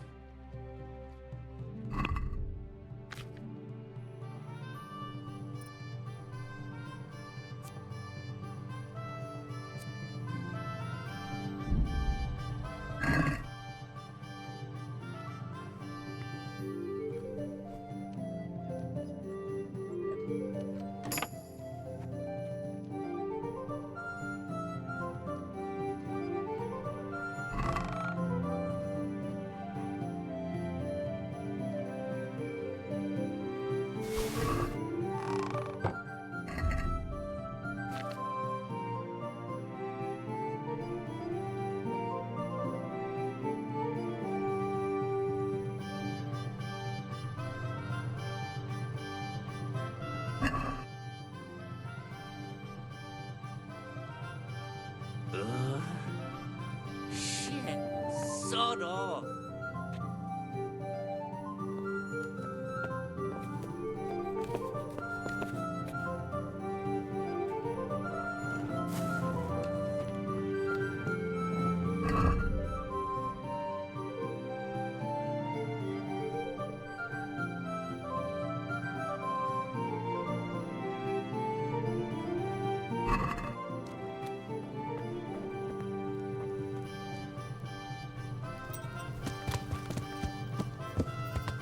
Shit. Sod off.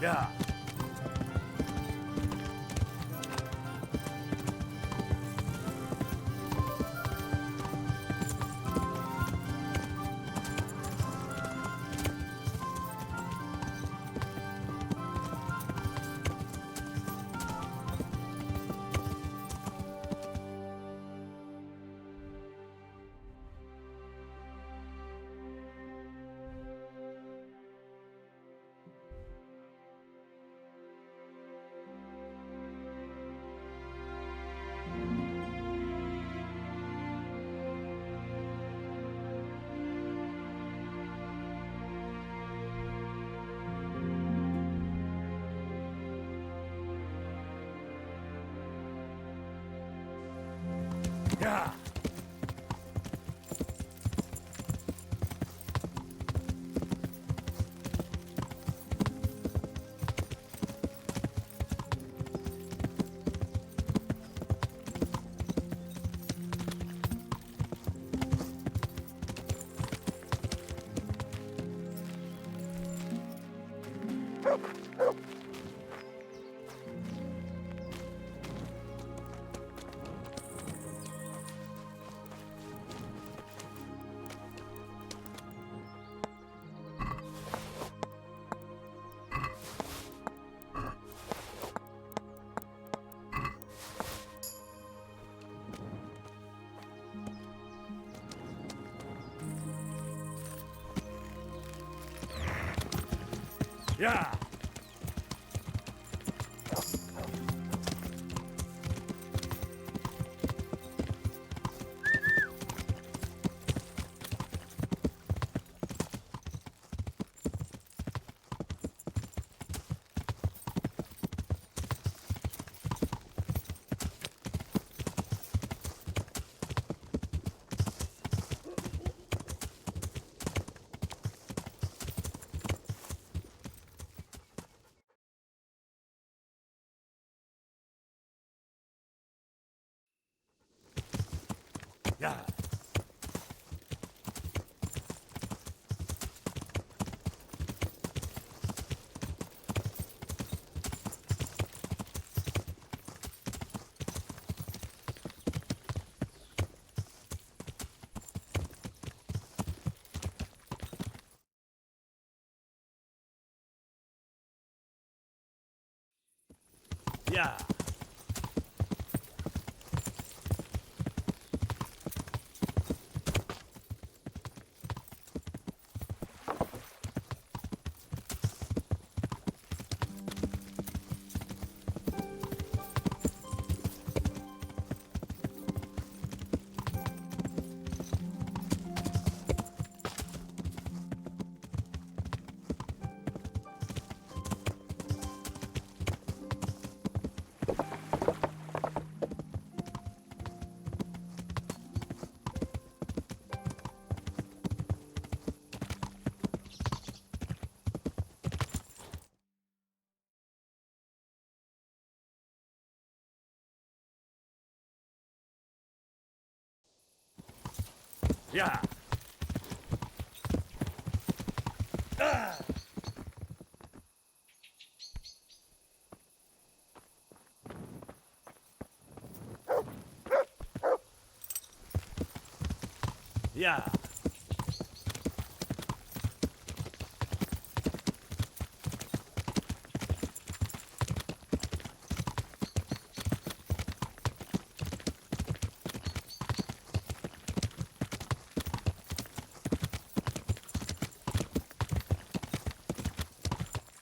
Yeah. Yeah. Yeah. Yeah. Yeah. Yeah. Yeah.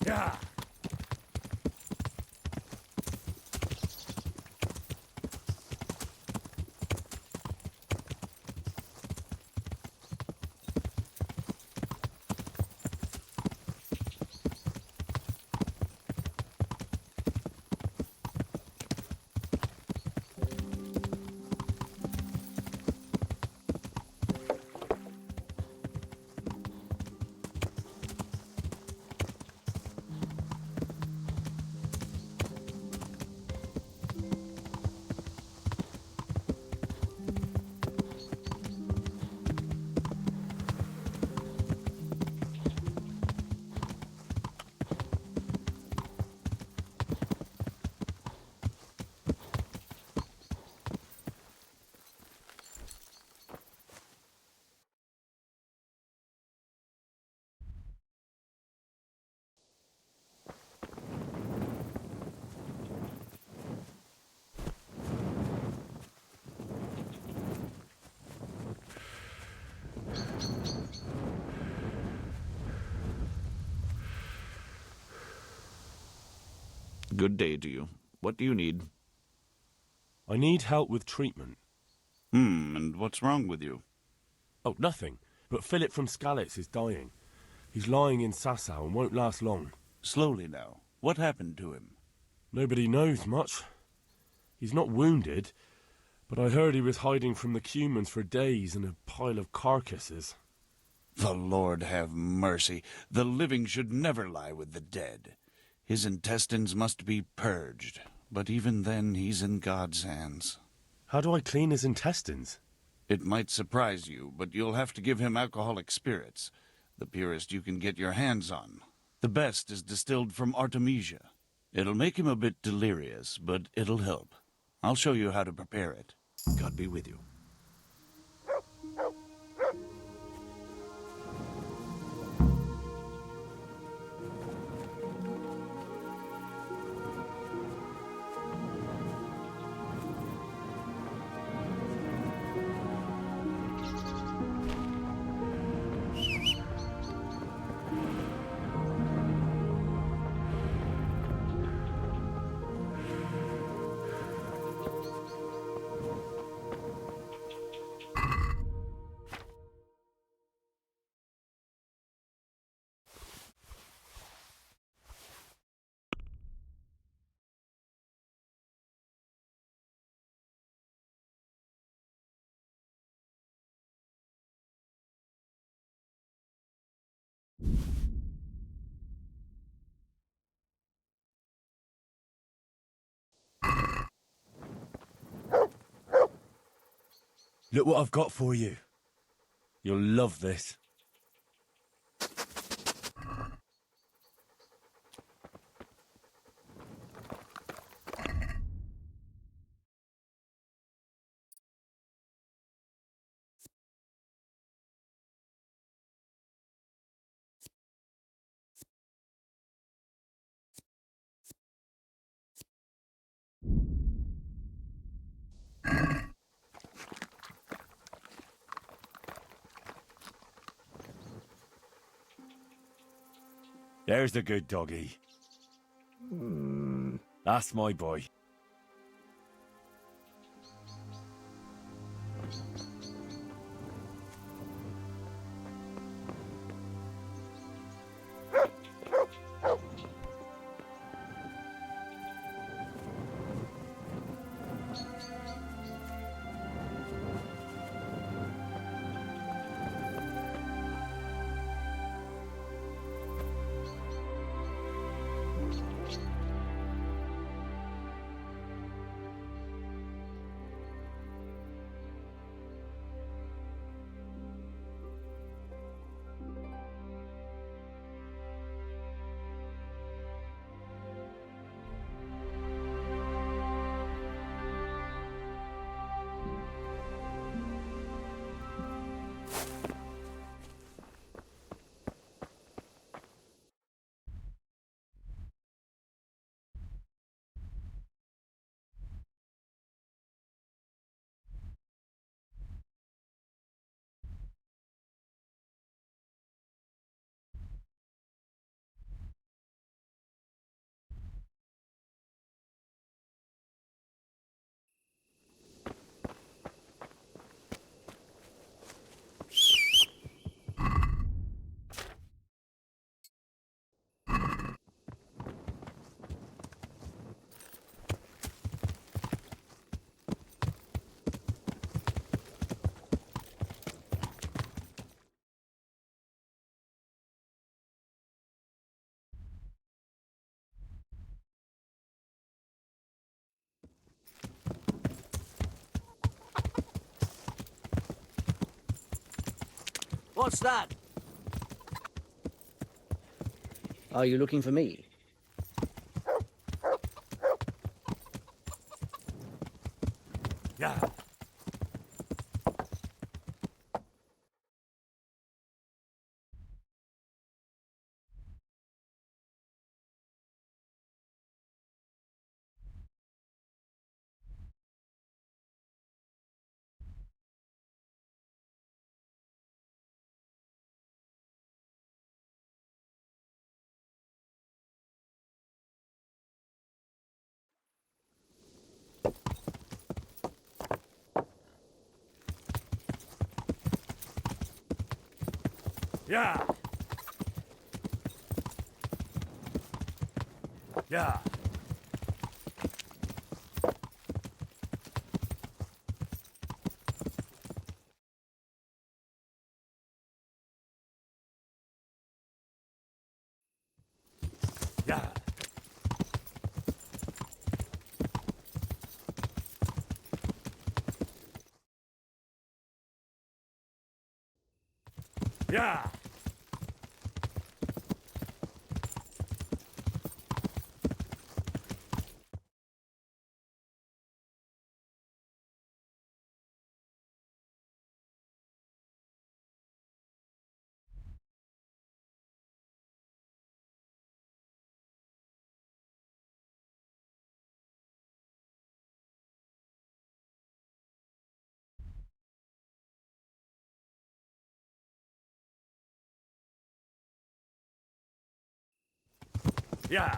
Yeah. Good day to you. What do you need? I need help with treatment. And what's wrong with you? Oh, nothing. But Philip from Skalitz is dying. He's lying in Sasau and won't last long. Slowly now. What happened to him? Nobody knows much. He's not wounded, but I heard he was hiding from the Cumans for days in a pile of carcasses. The Lord have mercy. The living should never lie with the dead. His intestines must be purged, but even then he's in God's hands. How do I clean his intestines? It might surprise you, but you'll have to give him alcoholic spirits, the purest you can get your hands on. The best is distilled from Artemisia. It'll make him a bit delirious, but it'll help. I'll show you how to prepare it. God be with you. Look what I've got for you. You'll love this. There's the good doggy. That's my boy. What's that? Are you looking for me? Yeah. Yeah. Yeah. Yeah. Yeah. Yeah.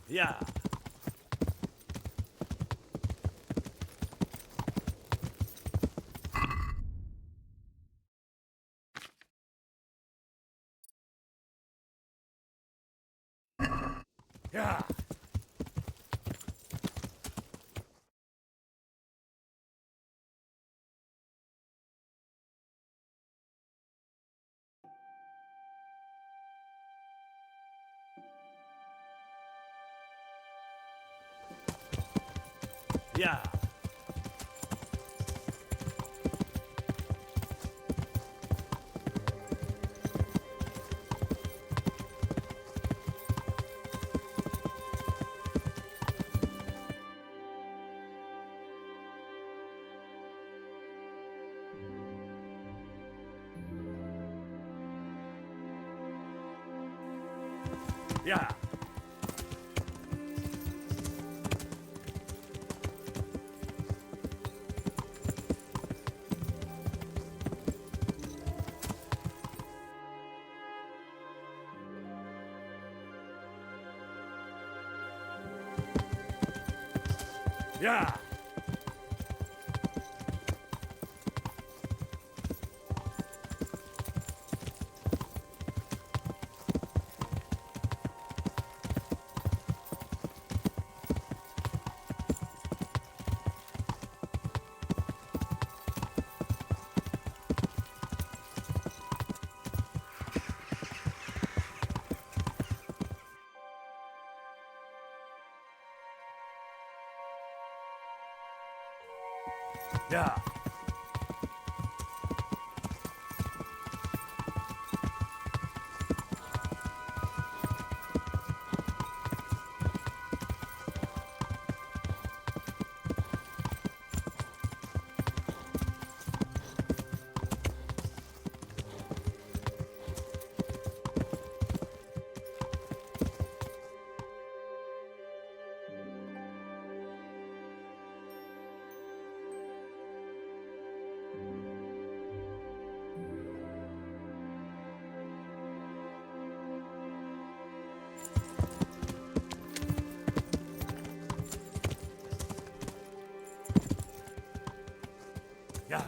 Yeah. Yeah. Yeah. Yeah. Yeah. Yeah. Yeah.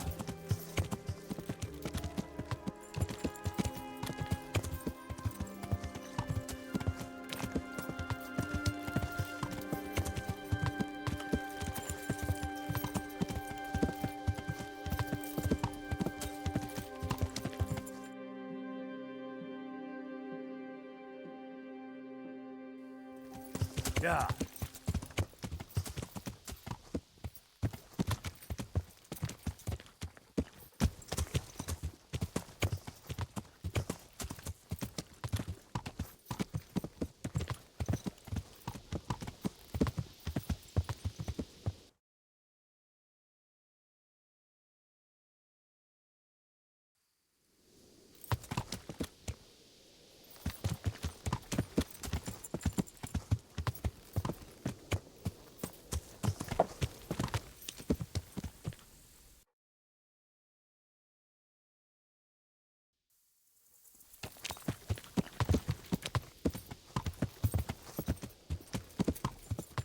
Yeah.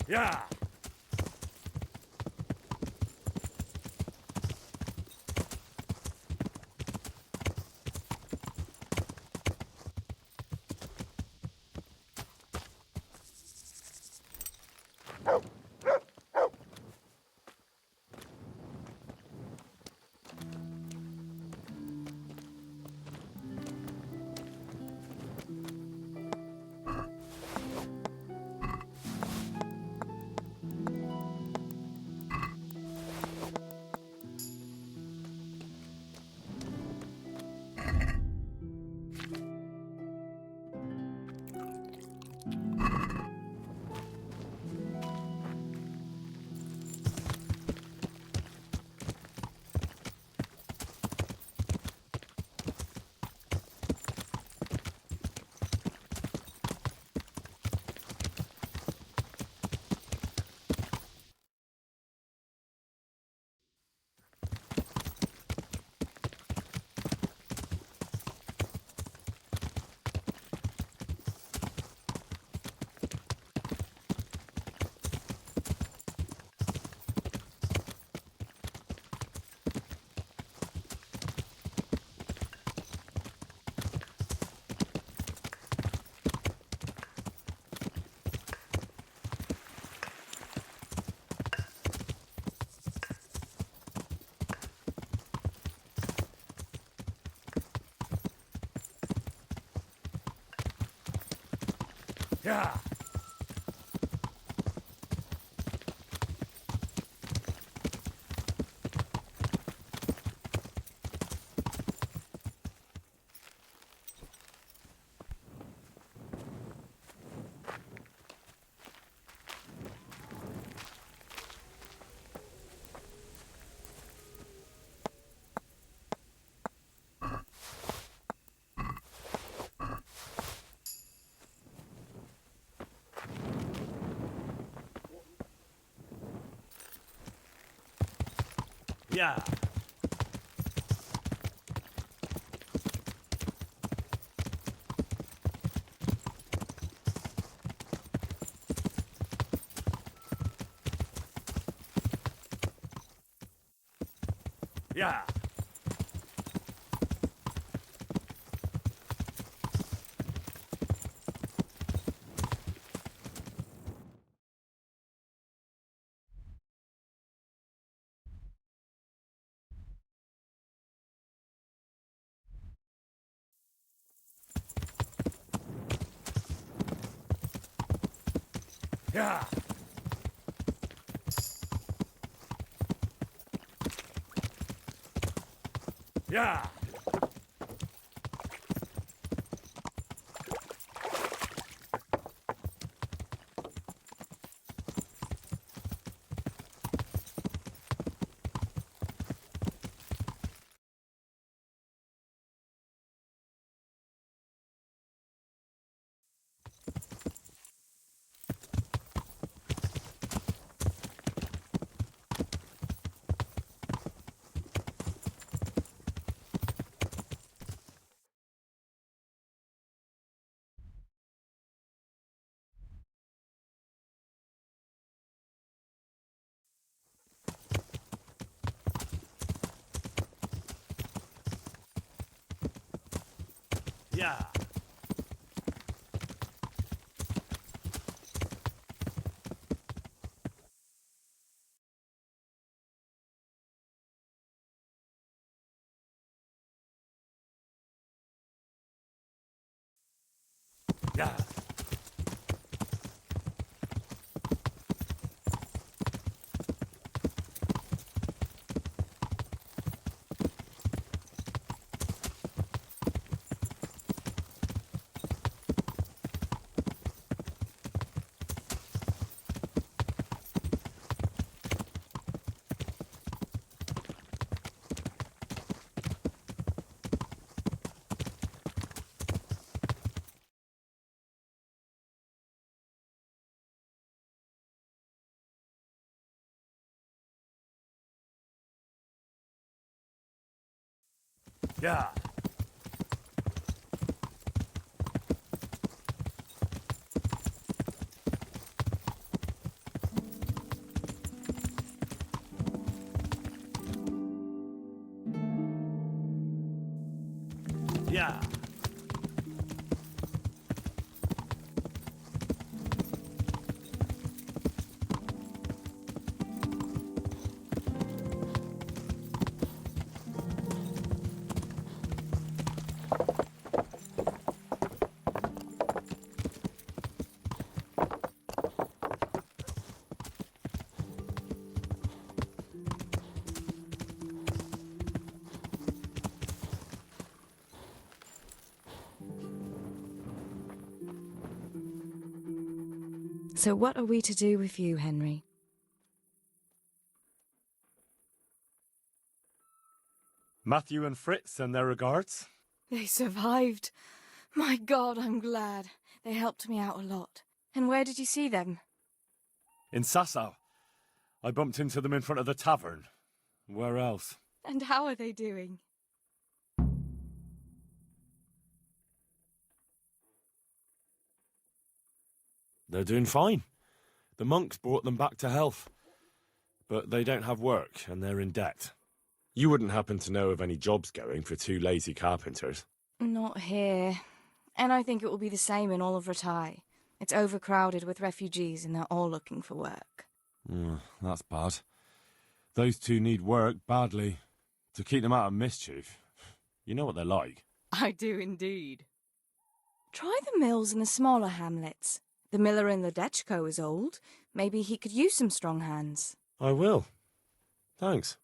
Yeah. Yeah. Yeah. Yeah. Yeah. Yeah. Yeah. Yeah. Yeah. Yeah. So what are we to do with you, Henry? Matthew and Fritz send their regards. They survived. My God, I'm glad. They helped me out a lot. And where did you see them? In Sasau. I bumped into them in front of the tavern. Where else? And how are they doing? They're doing fine. The monks brought them back to health. But they don't have work, and they're in debt. You wouldn't happen to know of any jobs going for two lazy carpenters? Not here. And I think it will be the same in all of Ratai. It's overcrowded with refugees and they're all looking for work. That's bad. Those two need work badly. To keep them out of mischief. You know what they're like. I do indeed. Try the mills in the smaller hamlets. The miller in Ledechko is old. Maybe he could use some strong hands. I will. Thanks.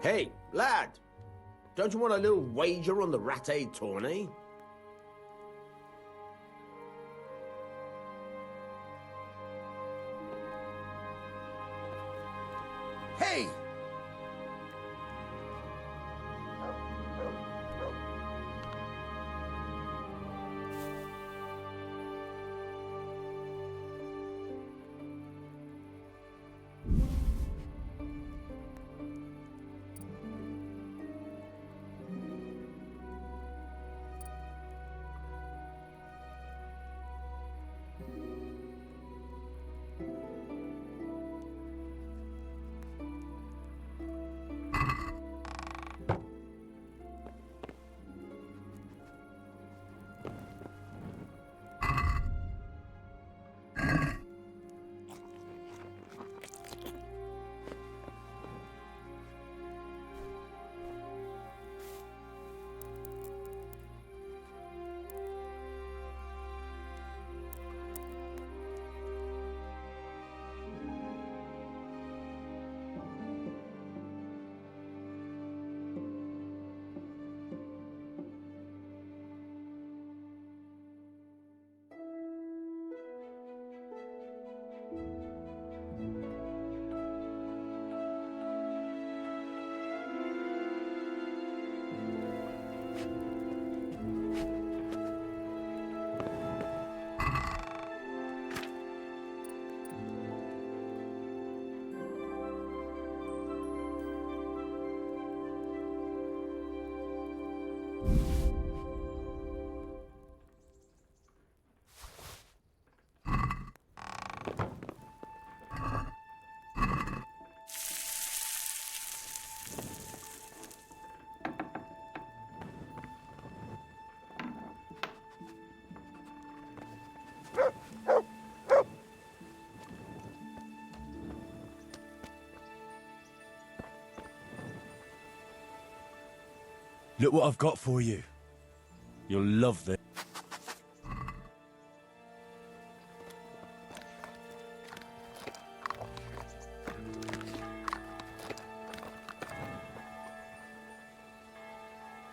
Hey, lad! Don't you want a little wager on the Rattay tourney? Hey! Look what I've got for you. You'll love this.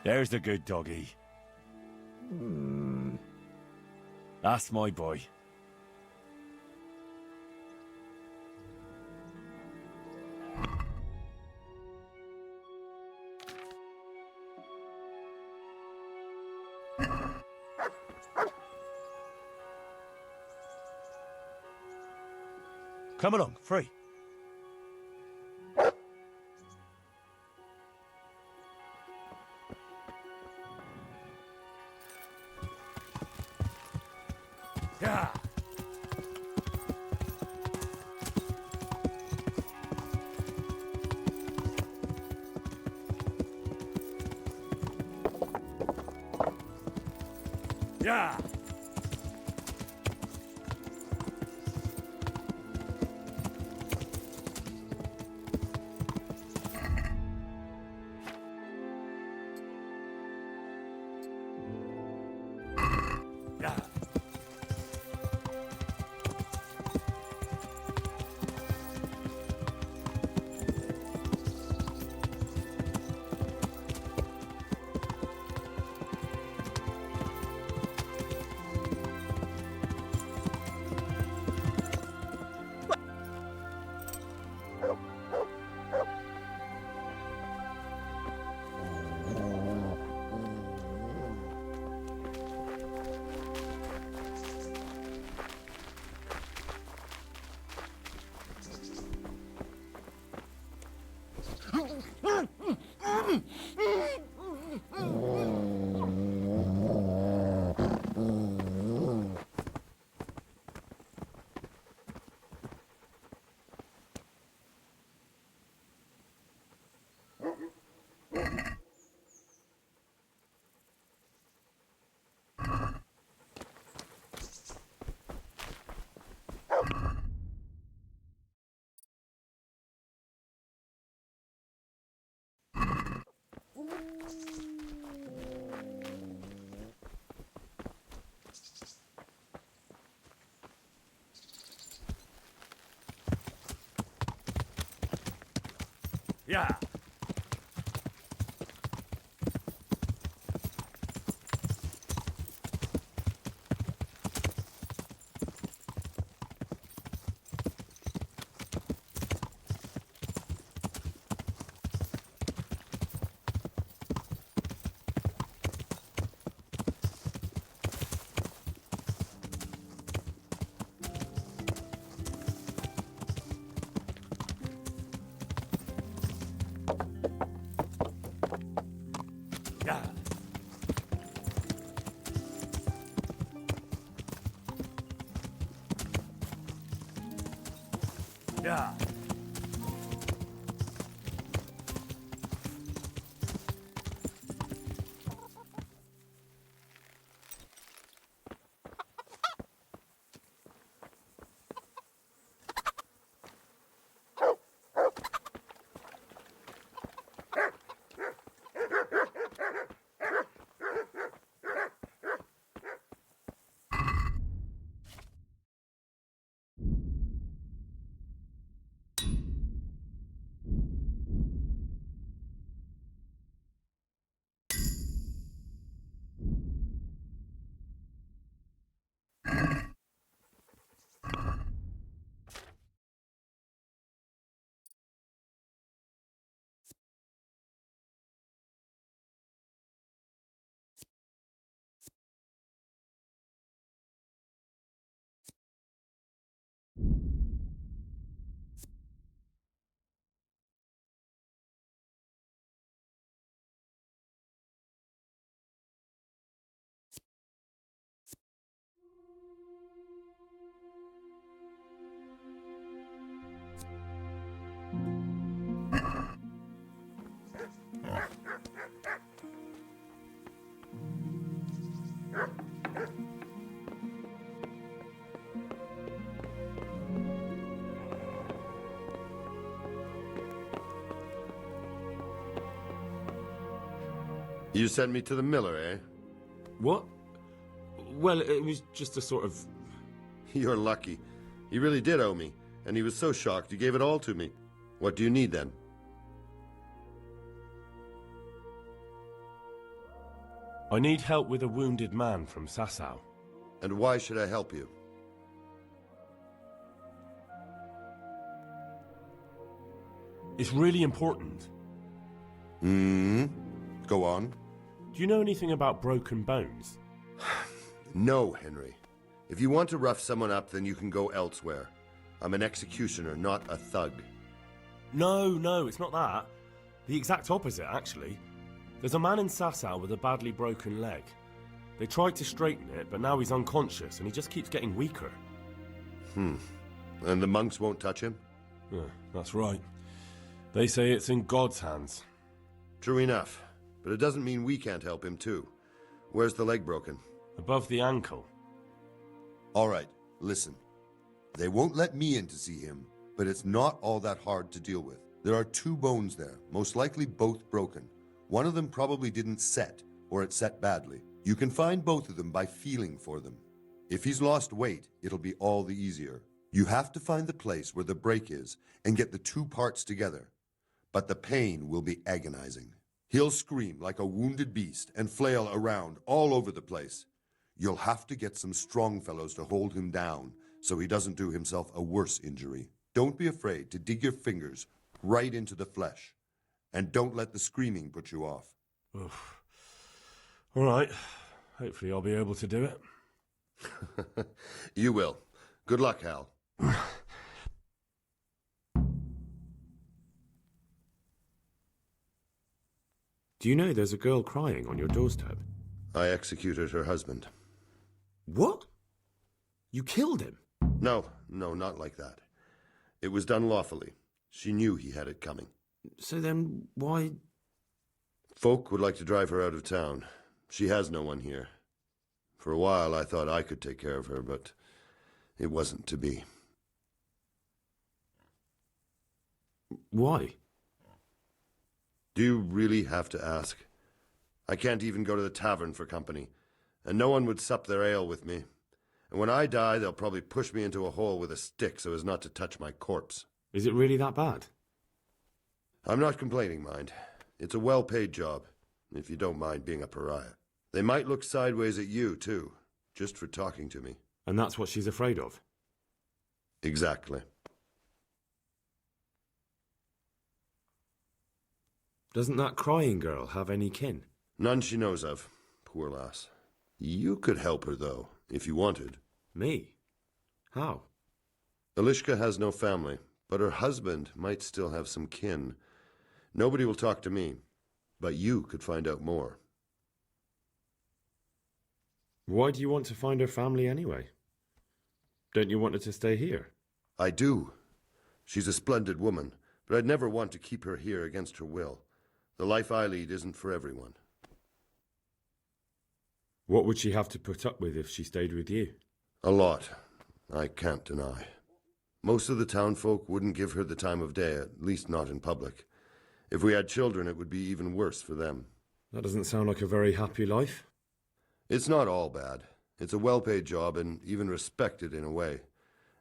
There's the good doggy. That's my boy. Come along, free. Yeah. Yeah. Yeah. Yeah. Yeah. Yeah. You sent me to the miller, eh? What? Well, it was just a sort of... You're lucky. He really did owe me, and he was so shocked he gave it all to me. What do you need, then? I need help with a wounded man from Sasau. And why should I help you? It's really important. Go on. Do you know anything about broken bones? No, Henry. If you want to rough someone up, then you can go elsewhere. I'm an executioner, not a thug. No, it's not that. The exact opposite, actually. There's a man in Sasau with a badly broken leg. They tried to straighten it, but now he's unconscious and he just keeps getting weaker. And the monks won't touch him? Yeah, that's right. They say it's in God's hands. True enough, but it doesn't mean we can't help him too. Where's the leg broken? Above the ankle. All right, listen. They won't let me in to see him, but it's not all that hard to deal with. There are 2 bones there, most likely both broken. One of them probably didn't set, or it set badly. You can find both of them by feeling for them. If he's lost weight, it'll be all the easier. You have to find the place where the break is and get the 2 parts together. But the pain will be agonizing. He'll scream like a wounded beast and flail around all over the place. You'll have to get some strong fellows to hold him down so he doesn't do himself a worse injury. Don't be afraid to dig your fingers right into the flesh. And don't let the screaming put you off. Oof. All right. Hopefully I'll be able to do it. You will. Good luck, Hal. Do you know there's a girl crying on your doorstep? I executed her husband. What? You killed him? No, not like that. It was done lawfully. She knew he had it coming. So then, why... Folk would like to drive her out of town. She has no one here. For a while I thought I could take care of her, but it wasn't to be. Why? Do you really have to ask? I can't even go to the tavern for company, and no one would sup their ale with me. And when I die, they'll probably push me into a hole with a stick so as not to touch my corpse. Is it really that bad? I'm not complaining, mind. It's a well-paid job, if you don't mind being a pariah. They might look sideways at you, too, just for talking to me. And that's what she's afraid of? Exactly. Doesn't that crying girl have any kin? None she knows of. Poor lass. You could help her, though, if you wanted. Me? How? Elishka has no family, but her husband might still have some kin. Nobody will talk to me, but you could find out more. Why do you want to find her family anyway? Don't you want her to stay here? I do. She's a splendid woman, but I'd never want to keep her here against her will. The life I lead isn't for everyone. What would she have to put up with if she stayed with you? A lot, I can't deny. Most of the townfolk wouldn't give her the time of day, at least not in public. If we had children, it would be even worse for them. That doesn't sound like a very happy life. It's not all bad. It's a well-paid job and even respected in a way.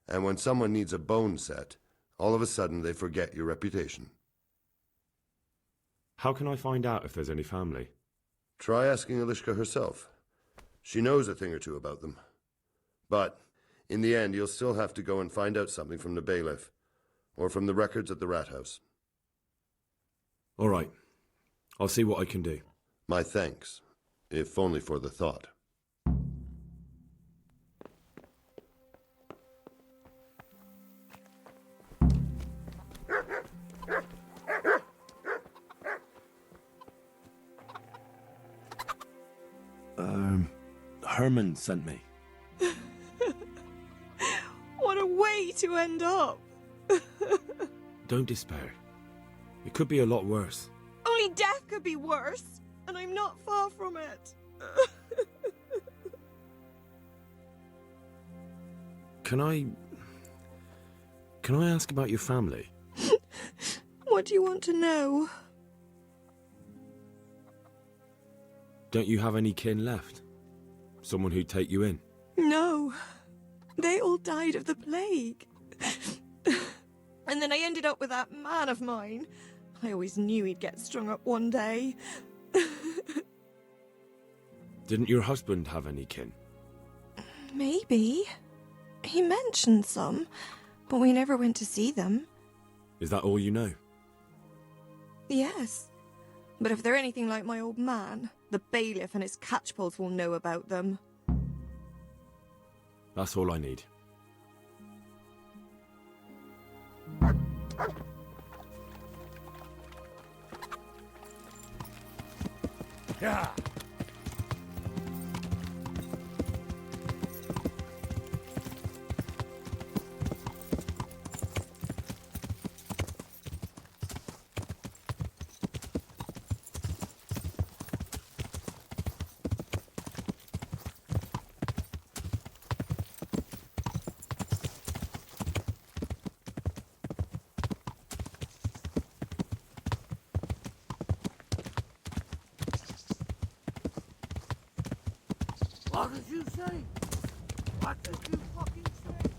And when someone needs a bone set, all of a sudden they forget your reputation. How can I find out if there's any family? Try asking Elishka herself. She knows a thing or two about them. But in the end, you'll still have to go and find out something from the bailiff, or from the records at the rat house. All right. I'll see what I can do. My thanks, if only for the thought. Herman sent me. What a way to end up! Don't despair. It could be a lot worse. Only death could be worse, and I'm not far from it. Can I ask about your family? What do you want to know? Don't you have any kin left? Someone who'd take you in? No. They all died of the plague. And then I ended up with that man of mine. I always knew he'd get strung up one day. Didn't your husband have any kin? Maybe. He mentioned some, but we never went to see them. Is that all you know? Yes. But if they're anything like my old man, the bailiff and his catchpolls will know about them. That's all I need. Yeah. What did you say? What did you fucking say?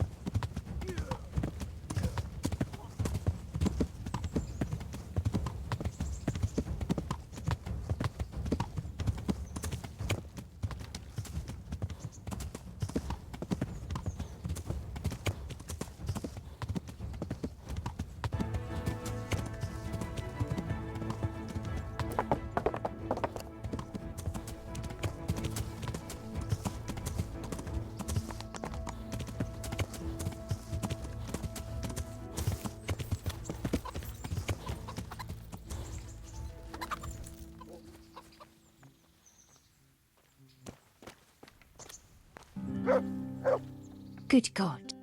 Good God.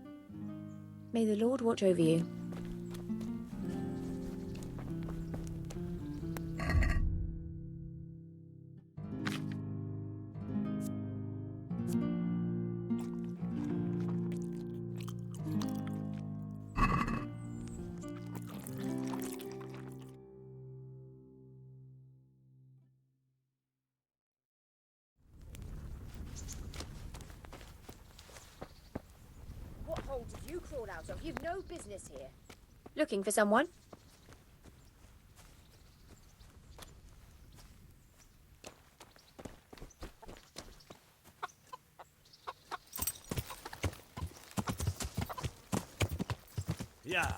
May the Lord watch over you. What hole did you crawl out of? You've no business here. Looking for someone? Yeah.